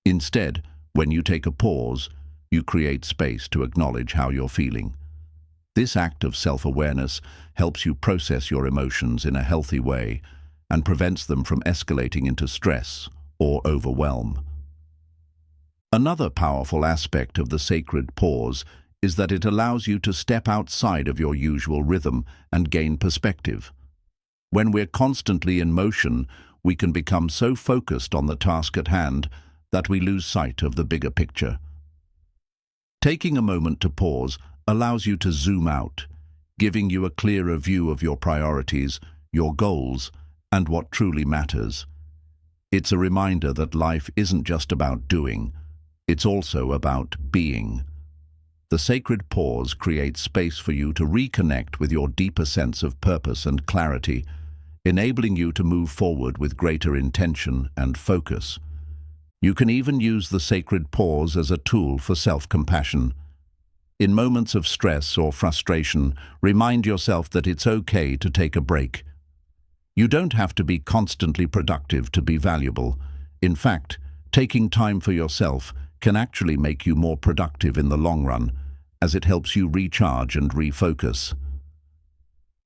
Instead, when you take a pause, you create space to acknowledge how you're feeling. This act of self-awareness helps you process your emotions in a healthy way and prevents them from escalating into stress or overwhelm. Another powerful aspect of the sacred pause is that it allows you to step outside of your usual rhythm and gain perspective. When we're constantly in motion, we can become so focused on the task at hand that we lose sight of the bigger picture. Taking a moment to pause allows you to zoom out, giving you a clearer view of your priorities, your goals, and what truly matters. It's a reminder that life isn't just about doing, it's also about being. The sacred pause creates space for you to reconnect with your deeper sense of purpose and clarity, enabling you to move forward with greater intention and focus. You can even use the sacred pause as a tool for self-compassion. In moments of stress or frustration, remind yourself that it's okay to take a break. You don't have to be constantly productive to be valuable. In fact, taking time for yourself can actually make you more productive in the long run, as it helps you recharge and refocus.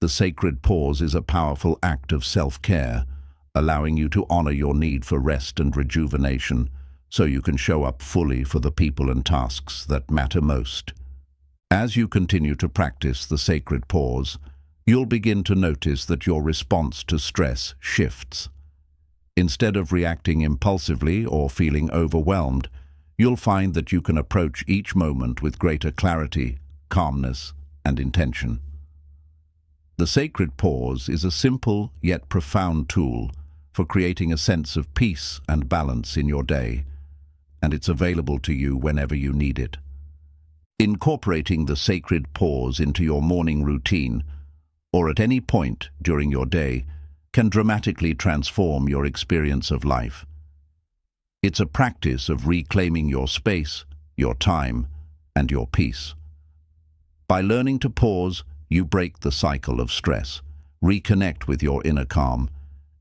The sacred pause is a powerful act of self-care, allowing you to honor your need for rest and rejuvenation, so you can show up fully for the people and tasks that matter most. As you continue to practice the sacred pause, you'll begin to notice that your response to stress shifts. Instead of reacting impulsively or feeling overwhelmed, you'll find that you can approach each moment with greater clarity, calmness, and intention. The sacred pause is a simple yet profound tool for creating a sense of peace and balance in your day, and it's available to you whenever you need it. Incorporating the sacred pause into your morning routine, or at any point during your day, can dramatically transform your experience of life. It's a practice of reclaiming your space, your time, and your peace. By learning to pause, you break the cycle of stress, reconnect with your inner calm,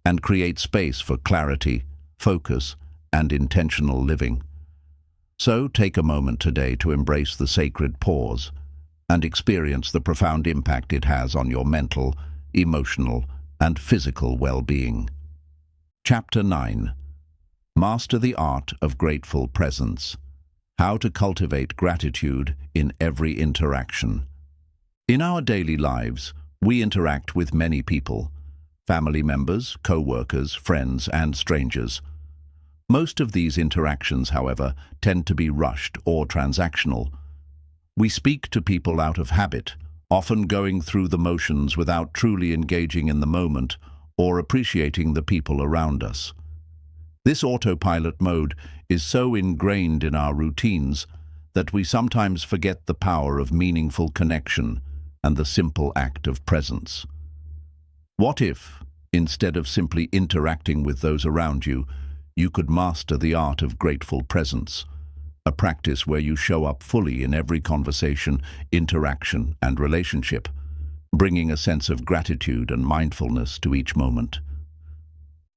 and create space for clarity, focus, and intentional living. So take a moment today to embrace the sacred pause and experience the profound impact it has on your mental, emotional, and physical well-being. Chapter 9. Master the Art of Grateful Presence. How to cultivate gratitude in every interaction. In our daily lives, we interact with many people, family members, co-workers, friends, and strangers. Most of these interactions, however, tend to be rushed or transactional. We speak to people out of habit, often going through the motions without truly engaging in the moment or appreciating the people around us. This autopilot mode is so ingrained in our routines that we sometimes forget the power of meaningful connection and the simple act of presence. What if, Instead of simply interacting with those around you, you could master the art of grateful presence, a practice where you show up fully in every conversation, interaction, and relationship, bringing a sense of gratitude and mindfulness to each moment.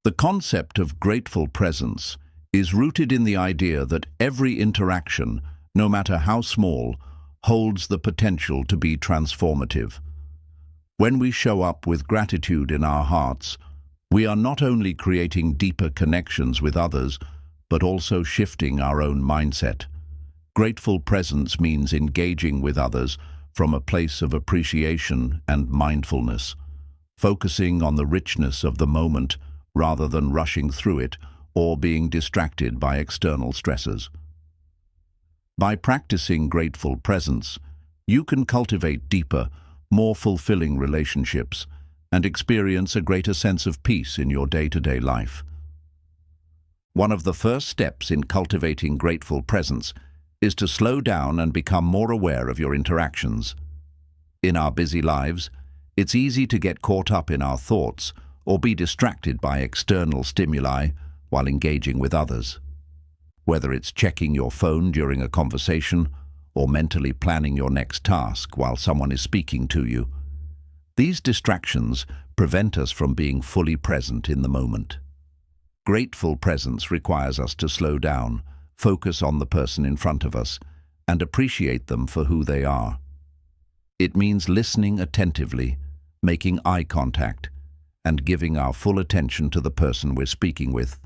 The concept of grateful presence is rooted in the idea that every interaction, no matter how small, holds the potential to be transformative. When we show up with gratitude in our hearts, we are not only creating deeper connections with others, but also shifting our own mindset. Grateful presence means engaging with others from a place of appreciation and mindfulness, focusing on the richness of the moment rather than rushing through it or being distracted by external stresses. By practicing grateful presence, you can cultivate deeper, more fulfilling relationships and experience a greater sense of peace in your day-to-day life. One of the first steps in cultivating grateful presence is to slow down and become more aware of your interactions. In our busy lives, it's easy to get caught up in our thoughts or be distracted by external stimuli while engaging with others. Whether it's checking your phone during a conversation or mentally planning your next task while someone is speaking to you, these distractions prevent us from being fully present in the moment. Grateful presence requires us to slow down, focus on the person in front of us, and appreciate them for who they are. It means listening attentively, making eye contact, and giving our full attention to the person we're speaking with.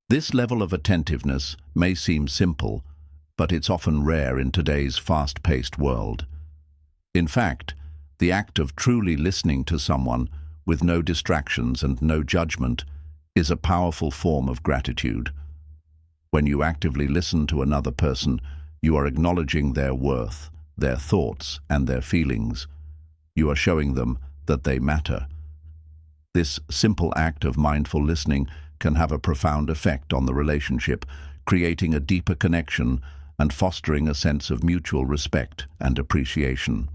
This level of attentiveness may seem simple, but it's often rare in today's fast-paced world. In fact, the act of truly listening to someone with no distractions and no judgment is a powerful form of gratitude. When you actively listen to another person, you are acknowledging their worth, their thoughts, and their feelings. You are showing them that they matter. This simple act of mindful listening can have a profound effect on the relationship, creating a deeper connection and fostering a sense of mutual respect and appreciation.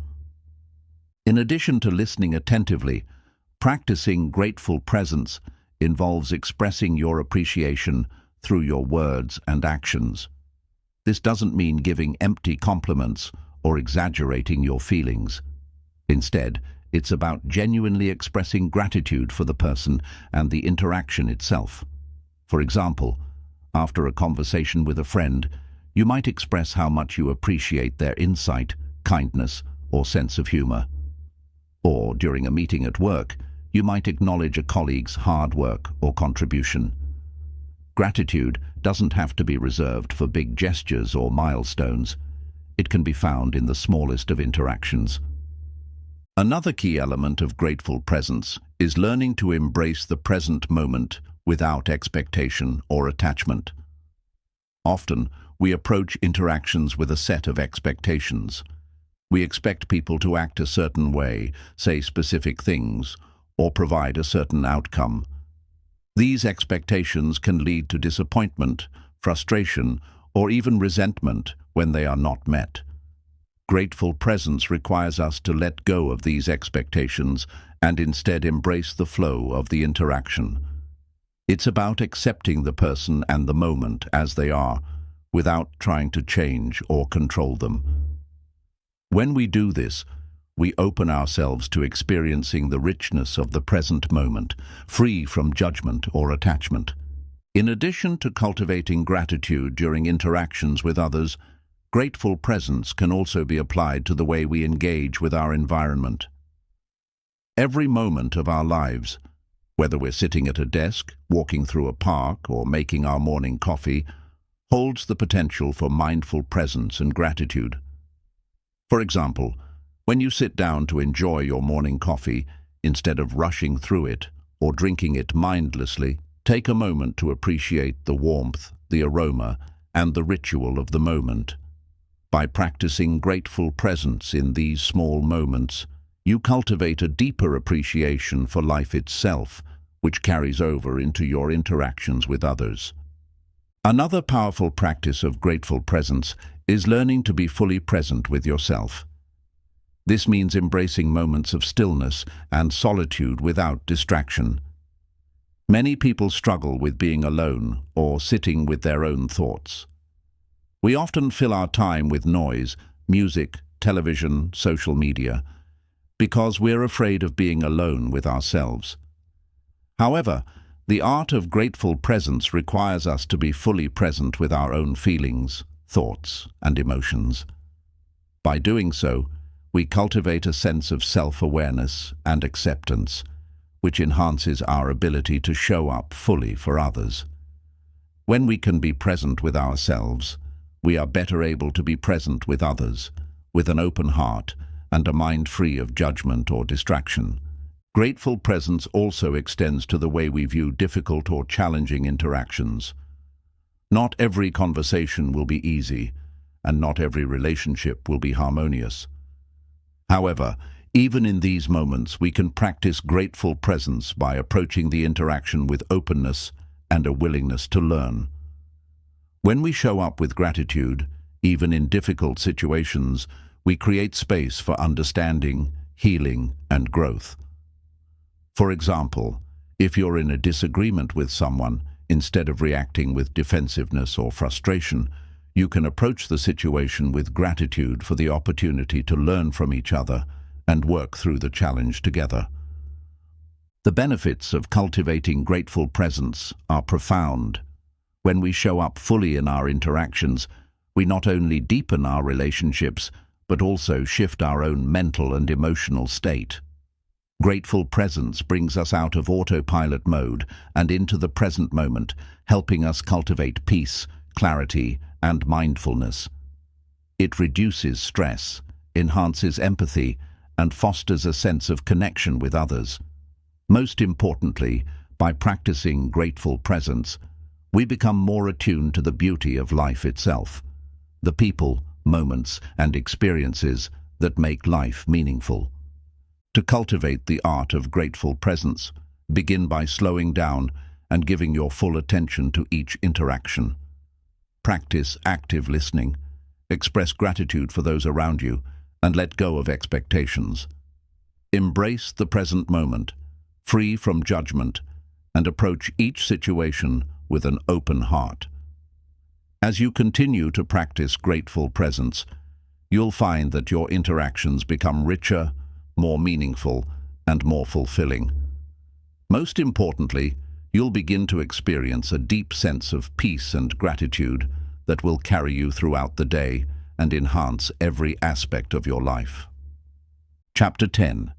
In addition to listening attentively, practicing grateful presence involves expressing your appreciation through your words and actions. This doesn't mean giving empty compliments or exaggerating your feelings. Instead, it's about genuinely expressing gratitude for the person and the interaction itself. For example, after a conversation with a friend, you might express how much you appreciate their insight, kindness, or sense of humor. Or during a meeting at work, you might acknowledge a colleague's hard work or contribution. Gratitude doesn't have to be reserved for big gestures or milestones. It can be found in the smallest of interactions. Another key element of grateful presence is learning to embrace the present moment without expectation or attachment. Often, we approach interactions with a set of expectations. We expect people to act a certain way, say specific things, or provide a certain outcome. These expectations can lead to disappointment, frustration, or even resentment when they are not met. Grateful presence requires us to let go of these expectations and instead embrace the flow of the interaction. It's about accepting the person and the moment as they are, without trying to change or control them. When we do this, we open ourselves to experiencing the richness of the present moment, free from judgment or attachment. In addition to cultivating gratitude during interactions with others, grateful presence can also be applied to the way we engage with our environment. Every moment of our lives, whether we're sitting at a desk, walking through a park, or making our morning coffee, holds the potential for mindful presence and gratitude. For example, when you sit down to enjoy your morning coffee, instead of rushing through it or drinking it mindlessly, take a moment to appreciate the warmth, the aroma, and the ritual of the moment. By practicing grateful presence in these small moments, you cultivate a deeper appreciation for life itself, which carries over into your interactions with others. Another powerful practice of grateful presence is learning to be fully present with yourself. This means embracing moments of stillness and solitude without distraction. Many people struggle with being alone or sitting with their own thoughts. We often fill our time with noise, music, television, social media, because we're afraid of being alone with ourselves. However, the art of grateful presence requires us to be fully present with our own feelings, thoughts, and emotions. By doing so, we cultivate a sense of self-awareness and acceptance, which enhances our ability to show up fully for others. When we can be present with ourselves, we are better able to be present with others, with an open heart and a mind free of judgment or distraction. Grateful presence also extends to the way we view difficult or challenging interactions. Not every conversation will be easy, and not every relationship will be harmonious. However, even in these moments, we can practice grateful presence by approaching the interaction with openness and a willingness to learn. When we show up with gratitude, even in difficult situations, we create space for understanding, healing, and growth. For example, if you're in a disagreement with someone, instead of reacting with defensiveness or frustration, you can approach the situation with gratitude for the opportunity to learn from each other and work through the challenge together. The benefits of cultivating grateful presence are profound. When we show up fully in our interactions, we not only deepen our relationships, but also shift our own mental and emotional state. Grateful presence brings us out of autopilot mode and into the present moment, helping us cultivate peace, clarity, and mindfulness. It reduces stress, enhances empathy, and fosters a sense of connection with others. Most importantly, by practicing grateful presence, we become more attuned to the beauty of life itself, the people, moments, and experiences that make life meaningful. To cultivate the art of grateful presence, begin by slowing down and giving your full attention to each interaction. Practice active listening, express gratitude for those around you, and let go of expectations. Embrace the present moment, free from judgment, and approach each situation with an open heart. As you continue to practice grateful presence, you'll find that your interactions become richer, more meaningful, and more fulfilling. Most importantly, you'll begin to experience a deep sense of peace and gratitude that will carry you throughout the day and enhance every aspect of your life. Chapter 10.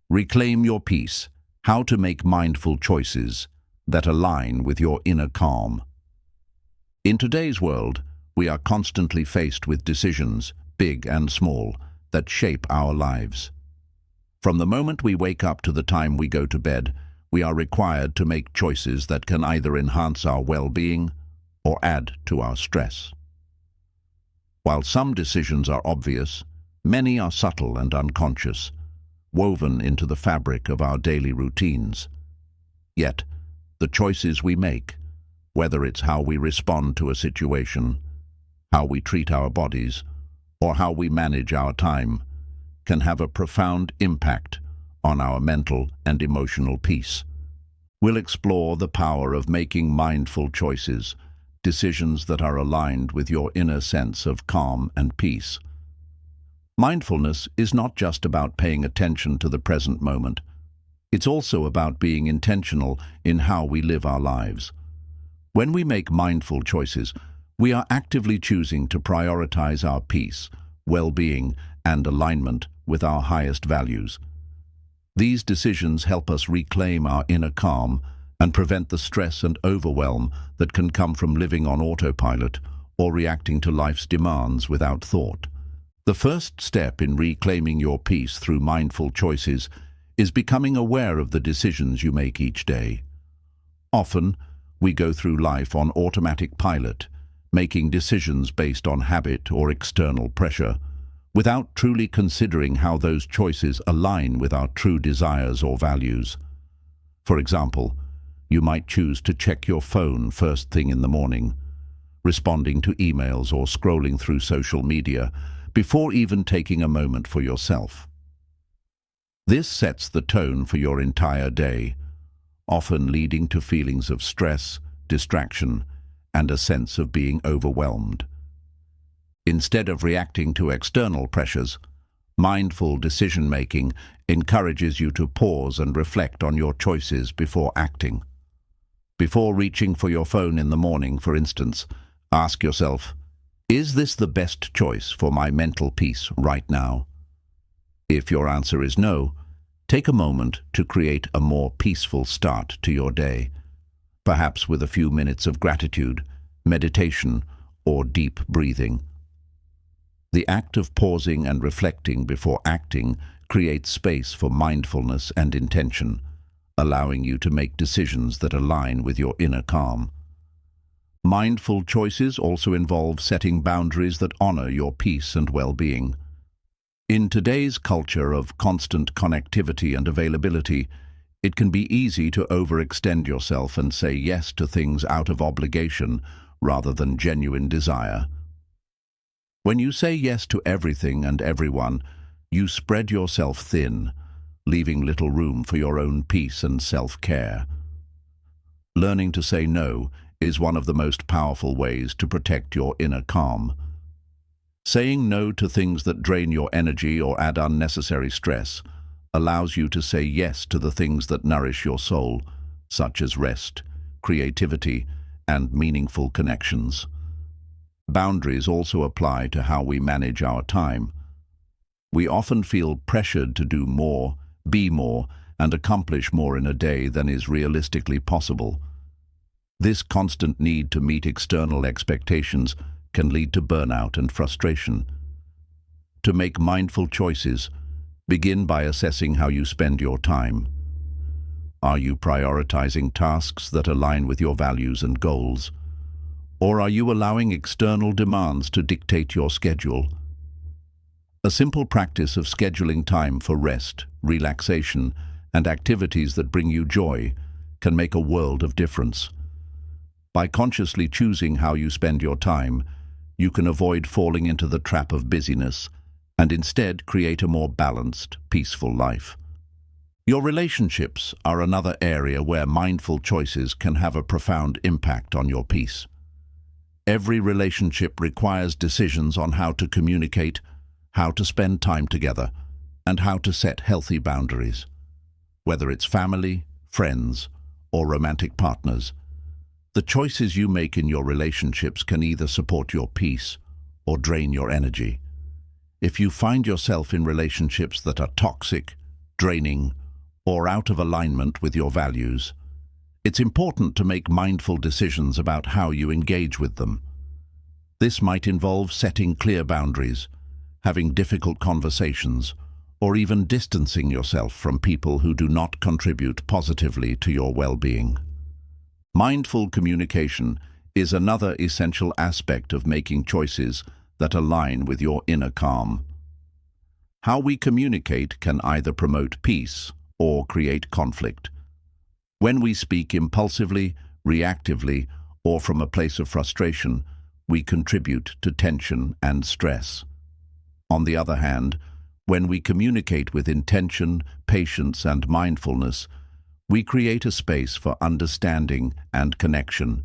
Reclaim your peace: how to make mindful choices that align with your inner calm. In today's world, we are constantly faced with decisions, big and small, that shape our lives. From the moment we wake up to the time we go to bed, we are required to make choices that can either enhance our well-being or add to our stress. While some decisions are obvious, many are subtle and unconscious, woven into the fabric of our daily routines. Yet, the choices we make, whether it's how we respond to a situation, how we treat our bodies, or how we manage our time, can have a profound impact on our mental and emotional peace. We'll explore the power of making mindful choices, decisions that are aligned with your inner sense of calm and peace. Mindfulness is not just about paying attention to the present moment. It's also about being intentional in how we live our lives. When we make mindful choices, we are actively choosing to prioritize our peace, well-being, and alignment with our highest values. These decisions help us reclaim our inner calm and prevent the stress and overwhelm that can come from living on autopilot or reacting to life's demands without thought. The first step in reclaiming your peace through mindful choices is becoming aware of the decisions you make each day. Often, we go through life on automatic pilot, making decisions based on habit or external pressure, without truly considering how those choices align with our true desires or values. For example, you might choose to check your phone first thing in the morning, responding to emails or scrolling through social media, before even taking a moment for yourself. This sets the tone for your entire day, often leading to feelings of stress, distraction, and a sense of being overwhelmed. Instead of reacting to external pressures, mindful decision-making encourages you to pause and reflect on your choices before acting. Before reaching for your phone in the morning, for instance, ask yourself, is this the best choice for my mental peace right now? If your answer is no, take a moment to create a more peaceful start to your day, perhaps with a few minutes of gratitude, meditation, or deep breathing. The act of pausing and reflecting before acting creates space for mindfulness and intention, allowing you to make decisions that align with your inner calm. Mindful choices also involve setting boundaries that honor your peace and well-being. In today's culture of constant connectivity and availability, it can be easy to overextend yourself and say yes to things out of obligation rather than genuine desire. When you say yes to everything and everyone, you spread yourself thin, leaving little room for your own peace and self-care. Learning to say no is one of the most powerful ways to protect your inner calm. Saying no to things that drain your energy or add unnecessary stress allows you to say yes to the things that nourish your soul, such as rest, creativity, and meaningful connections. Boundaries also apply to how we manage our time. We often feel pressured to do more, be more, and accomplish more in a day than is realistically possible. This constant need to meet external expectations can lead to burnout and frustration. To make mindful choices, begin by assessing how you spend your time. Are you prioritizing tasks that align with your values and goals? Or are you allowing external demands to dictate your schedule? A simple practice of scheduling time for rest, relaxation, and activities that bring you joy can make a world of difference. By consciously choosing how you spend your time, you can avoid falling into the trap of busyness and instead create a more balanced, peaceful life. Your relationships are another area where mindful choices can have a profound impact on your peace. Every relationship requires decisions on how to communicate, how to spend time together, and how to set healthy boundaries. Whether it's family, friends, or romantic partners, the choices you make in your relationships can either support your peace or drain your energy. If you find yourself in relationships that are toxic, draining, or out of alignment with your values, it's important to make mindful decisions about how you engage with them. This might involve setting clear boundaries, having difficult conversations, or even distancing yourself from people who do not contribute positively to your well-being. Mindful communication is another essential aspect of making choices that align with your inner calm. How we communicate can either promote peace or create conflict. When we speak impulsively, reactively, or from a place of frustration, we contribute to tension and stress. On the other hand, when we communicate with intention, patience, and mindfulness, we create a space for understanding and connection.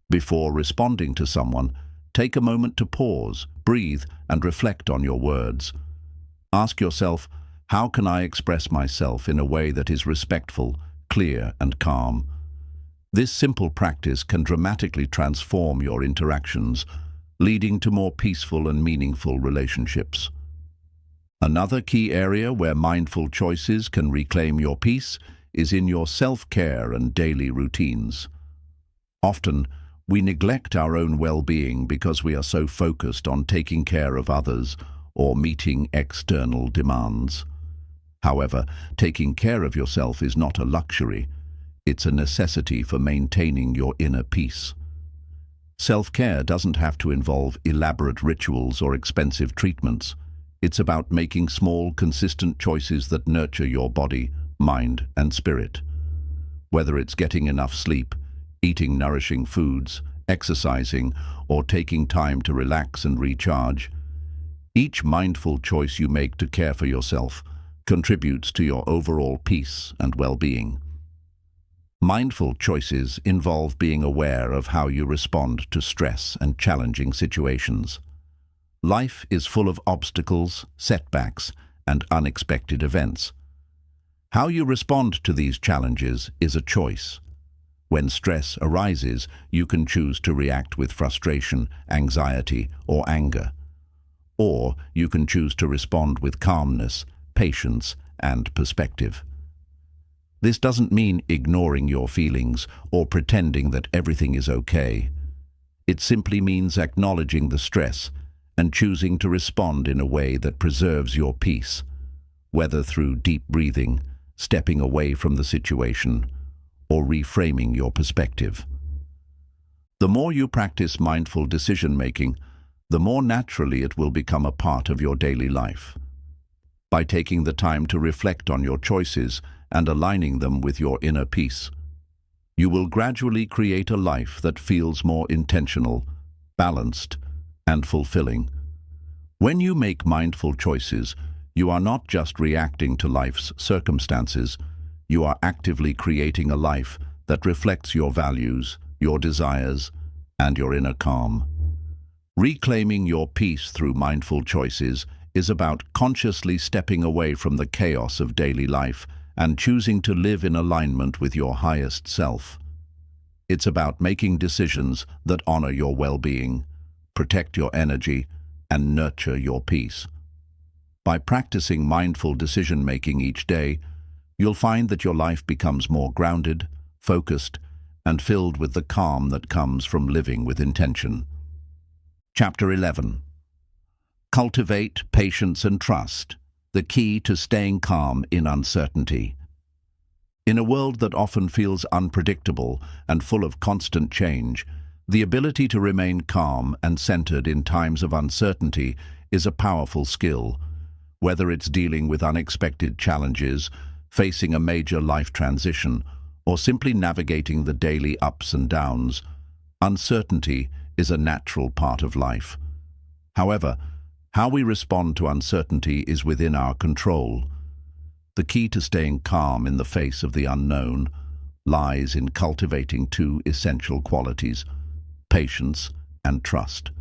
Before responding to someone, take a moment to pause, breathe, and reflect on your words. Ask yourself, how can I express myself in a way that is respectful, clear, and calm? This simple practice can dramatically transform your interactions, leading to more peaceful and meaningful relationships. Another key area where mindful choices can reclaim your peace is in your self-care and daily routines. Often, we neglect our own well-being because we are so focused on taking care of others or meeting external demands. However, taking care of yourself is not a luxury. It's a necessity for maintaining your inner peace. Self-care doesn't have to involve elaborate rituals or expensive treatments. It's about making small, consistent choices that nurture your body, mind, and spirit. Whether it's getting enough sleep, eating nourishing foods, exercising, or taking time to relax and recharge, Each mindful choice you make to care for yourself contributes to your overall peace and well-being. Mindful choices involve being aware of how you respond to stress and challenging situations. Life is full of obstacles, setbacks, and unexpected events. How you respond to these challenges is a choice. When stress arises, you can choose to react with frustration, anxiety, or anger. Or you can choose to respond with calmness, patience, and perspective. This doesn't mean ignoring your feelings or pretending that everything is okay. It simply means acknowledging the stress and choosing to respond in a way that preserves your peace, whether through deep breathing, stepping away from the situation, or reframing your perspective. The more you practice mindful decision-making, the more naturally it will become a part of your daily life. By taking the time to reflect on your choices and aligning them with your inner peace, you will gradually create a life that feels more intentional, balanced, and fulfilling. When you make mindful choices, you are not just reacting to life's circumstances, you are actively creating a life that reflects your values, your desires, and your inner calm. Reclaiming your peace through mindful choices is about consciously stepping away from the chaos of daily life and choosing to live in alignment with your highest self. It's about making decisions that honor your well-being, protect your energy, and nurture your peace. By practicing mindful decision-making each day, you'll find that your life becomes more grounded, focused, and filled with the calm that comes from living with intention. Chapter 11. Cultivate patience and trust, the key to staying calm in uncertainty. In a world that often feels unpredictable and full of constant change, the ability to remain calm and centered in times of uncertainty is a powerful skill. Whether it's dealing with unexpected challenges, facing a major life transition, or simply navigating the daily ups and downs, uncertainty is a natural part of life. However, how we respond to uncertainty is within our control. The key to staying calm in the face of the unknown lies in cultivating two essential qualities: patience and trust.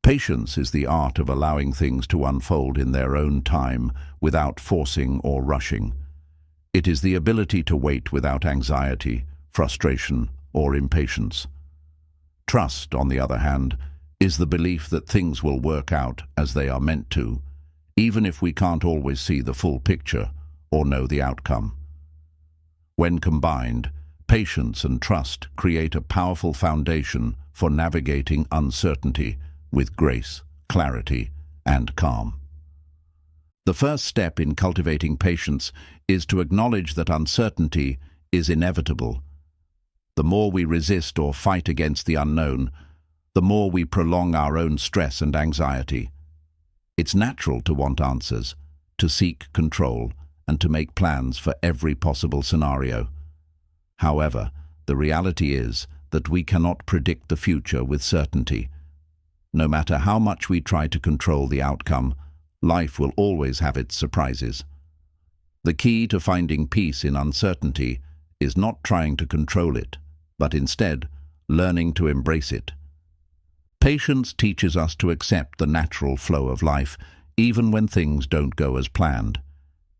Patience is the art of allowing things to unfold in their own time without forcing or rushing. It is the ability to wait without anxiety, frustration, or impatience. Trust, on the other hand, is the belief that things will work out as they are meant to, even if we can't always see the full picture or know the outcome. When combined, patience and trust create a powerful foundation for navigating uncertainty with grace, clarity, and calm. The first step in cultivating patience is to acknowledge that uncertainty is inevitable. The more we resist or fight against the unknown, the more we prolong our own stress and anxiety. It's natural to want answers, to seek control, and to make plans for every possible scenario. However, the reality is that we cannot predict the future with certainty. No matter how much we try to control the outcome, life will always have its surprises. The key to finding peace in uncertainty is not trying to control it, but instead learning to embrace it. Patience teaches us to accept the natural flow of life, even when things don't go as planned.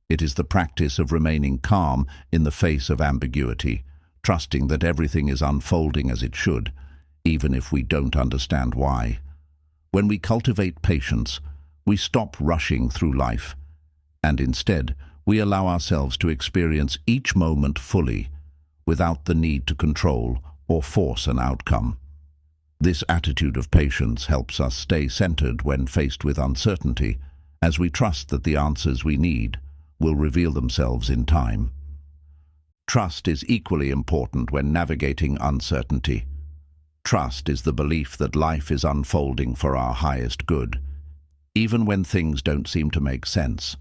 It is the practice of remaining calm in the face of ambiguity, trusting that everything is unfolding as it should, even if we don't understand why. When we cultivate patience, we stop rushing through life, and instead we allow ourselves to experience each moment fully, without the need to control or force an outcome. This attitude of patience helps us stay centered when faced with uncertainty, as we trust that the answers we need will reveal themselves in time. Trust is equally important when navigating uncertainty. Trust is the belief that life is unfolding for our highest good, even when things don't seem to make sense.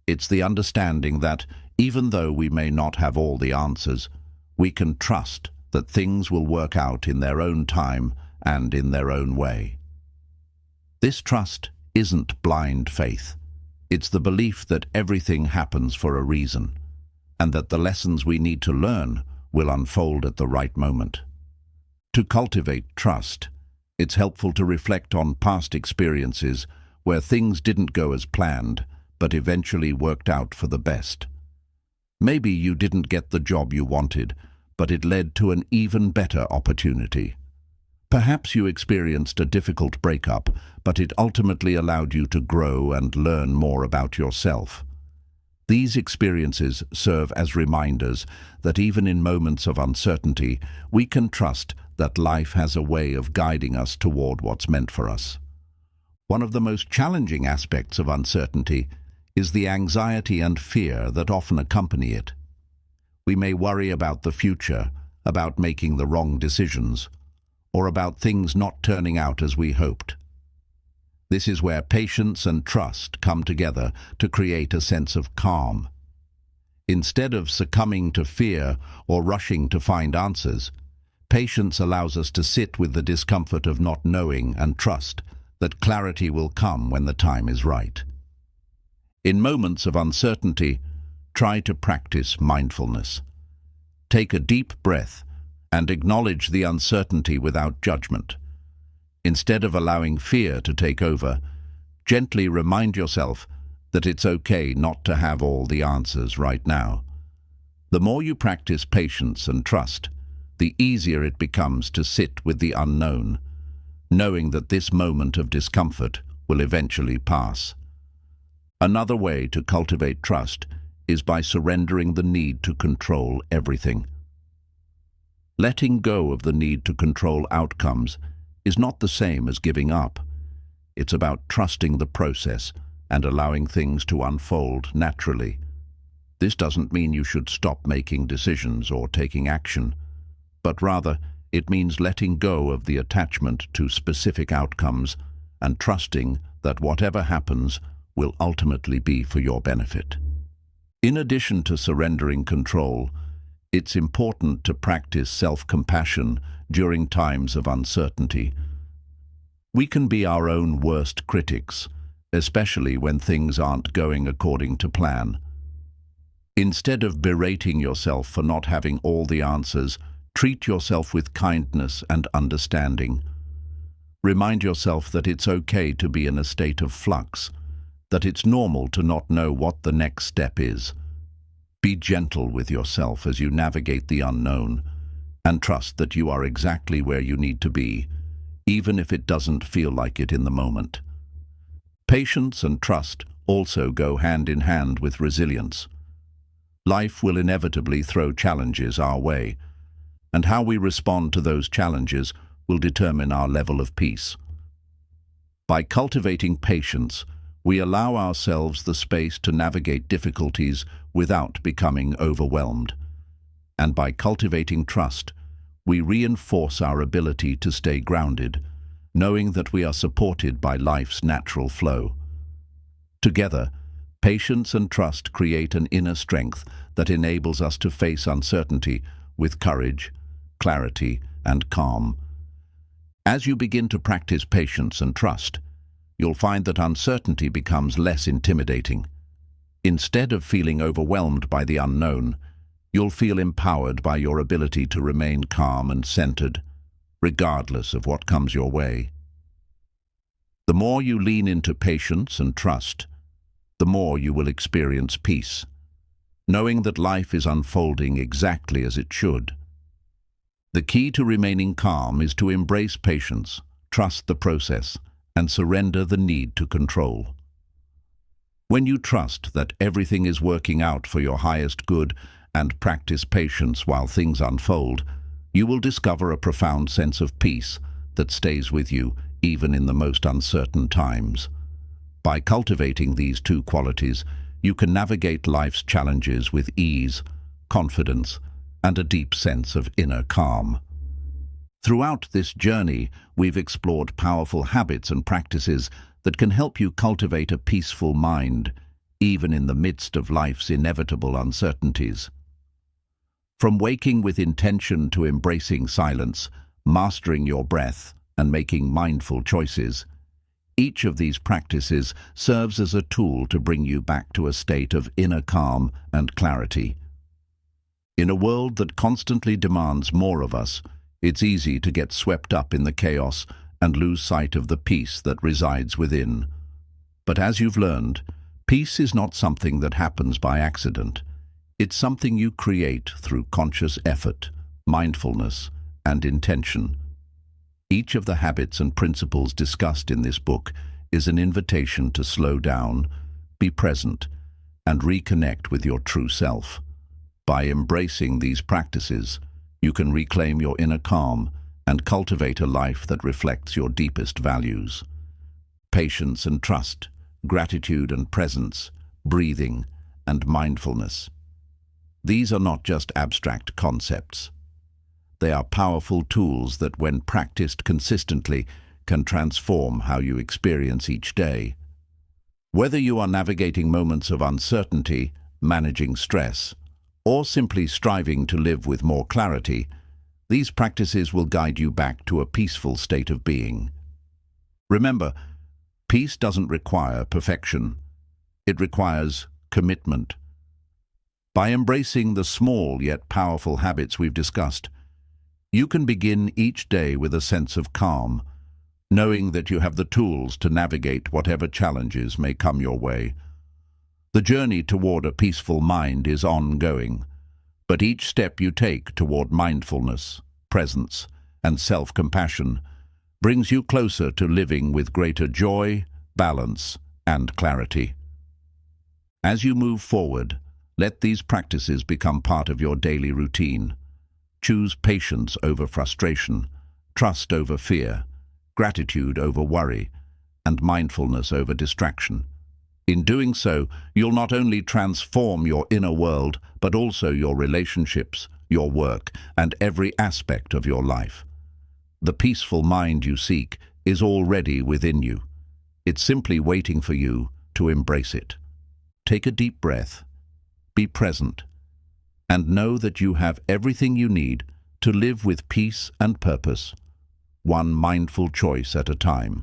It's the understanding that, even though we may not have all the answers, we can trust that things will work out in their own time and in their own way. This trust isn't blind faith. It's the belief that everything happens for a reason, and that the lessons we need to learn will unfold at the right moment. To cultivate trust, it's helpful to reflect on past experiences where things didn't go as planned, but eventually worked out for the best. Maybe you didn't get the job you wanted, but it led to an even better opportunity. Perhaps you experienced a difficult breakup, but it ultimately allowed you to grow and learn more about yourself. These experiences serve as reminders that even in moments of uncertainty, we can trust that life has a way of guiding us toward what's meant for us. One of the most challenging aspects of uncertainty is the anxiety and fear that often accompany it. We may worry about the future, about making the wrong decisions, or about things not turning out as we hoped. This is where patience and trust come together to create a sense of calm. Instead of succumbing to fear or rushing to find answers, patience allows us to sit with the discomfort of not knowing and trust that clarity will come when the time is right. In moments of uncertainty, try to practice mindfulness. Take a deep breath and acknowledge the uncertainty without judgment. Instead of allowing fear to take over, gently remind yourself that it's okay not to have all the answers right now. The more you practice patience and trust, the easier it becomes to sit with the unknown, knowing that this moment of discomfort will eventually pass. Another way to cultivate trust is by surrendering the need to control everything. Letting go of the need to control outcomes is not the same as giving up. It's about trusting the process and allowing things to unfold naturally. This doesn't mean you should stop making decisions or taking action, but rather it means letting go of the attachment to specific outcomes and trusting that whatever happens will ultimately be for your benefit. In addition to surrendering control, it's important to practice self-compassion during times of uncertainty. We can be our own worst critics, especially when things aren't going according to plan. Instead of berating yourself for not having all the answers, treat yourself with kindness and understanding. Remind yourself that it's okay to be in a state of flux, that it's normal to not know what the next step is. Be gentle with yourself as you navigate the unknown, and trust that you are exactly where you need to be, even if it doesn't feel like it in the moment. Patience and trust also go hand in hand with resilience. Life will inevitably throw challenges our way, and how we respond to those challenges will determine our level of peace. By cultivating patience, we allow ourselves the space to navigate difficulties without becoming overwhelmed. And by cultivating trust, we reinforce our ability to stay grounded, knowing that we are supported by life's natural flow. Together, patience and trust create an inner strength that enables us to face uncertainty with courage, clarity, and calm. As you begin to practice patience and trust, you'll find that uncertainty becomes less intimidating. Instead of feeling overwhelmed by the unknown, you'll feel empowered by your ability to remain calm and centered, regardless of what comes your way. The more you lean into patience and trust, the more you will experience peace, knowing that life is unfolding exactly as it should. The key to remaining calm is to embrace patience, trust the process, and surrender the need to control. When you trust that everything is working out for your highest good and practice patience while things unfold, you will discover a profound sense of peace that stays with you even in the most uncertain times. By cultivating these two qualities, you can navigate life's challenges with ease, confidence, and a deep sense of inner calm. Throughout this journey, we've explored powerful habits and practices that can help you cultivate a peaceful mind, even in the midst of life's inevitable uncertainties. From waking with intention to embracing silence, mastering your breath, and making mindful choices, Each of these practices serves as a tool to bring you back to a state of inner calm and clarity. In a world that constantly demands more of us, it's easy to get swept up in the chaos and lose sight of the peace that resides within. But as you've learned, peace is not something that happens by accident. It's something you create through conscious effort, mindfulness, and intention. Each of the habits and principles discussed in this book is an invitation to slow down, be present, and reconnect with your true self. By embracing these practices, you can reclaim your inner calm and cultivate a life that reflects your deepest values. Patience and trust, gratitude and presence, breathing and mindfulness. These are not just abstract concepts. They are powerful tools that, when practiced consistently, can transform how you experience each day. Whether you are navigating moments of uncertainty, managing stress, or simply striving to live with more clarity, these practices will guide you back to a peaceful state of being. Remember, peace doesn't require perfection. It requires commitment. By embracing the small yet powerful habits we've discussed, you can begin each day with a sense of calm, knowing that you have the tools to navigate whatever challenges may come your way. The journey toward a peaceful mind is ongoing, but each step you take toward mindfulness, presence, and self-compassion brings you closer to living with greater joy, balance, and clarity. As you move forward, let these practices become part of your daily routine. Choose patience over frustration, trust over fear, gratitude over worry, and mindfulness over distraction. In doing so, you'll not only transform your inner world, but also your relationships, your work, and every aspect of your life. The peaceful mind you seek is already within you. It's simply waiting for you to embrace it. Take a deep breath, be present, and know that you have everything you need to live with peace and purpose, one mindful choice at a time.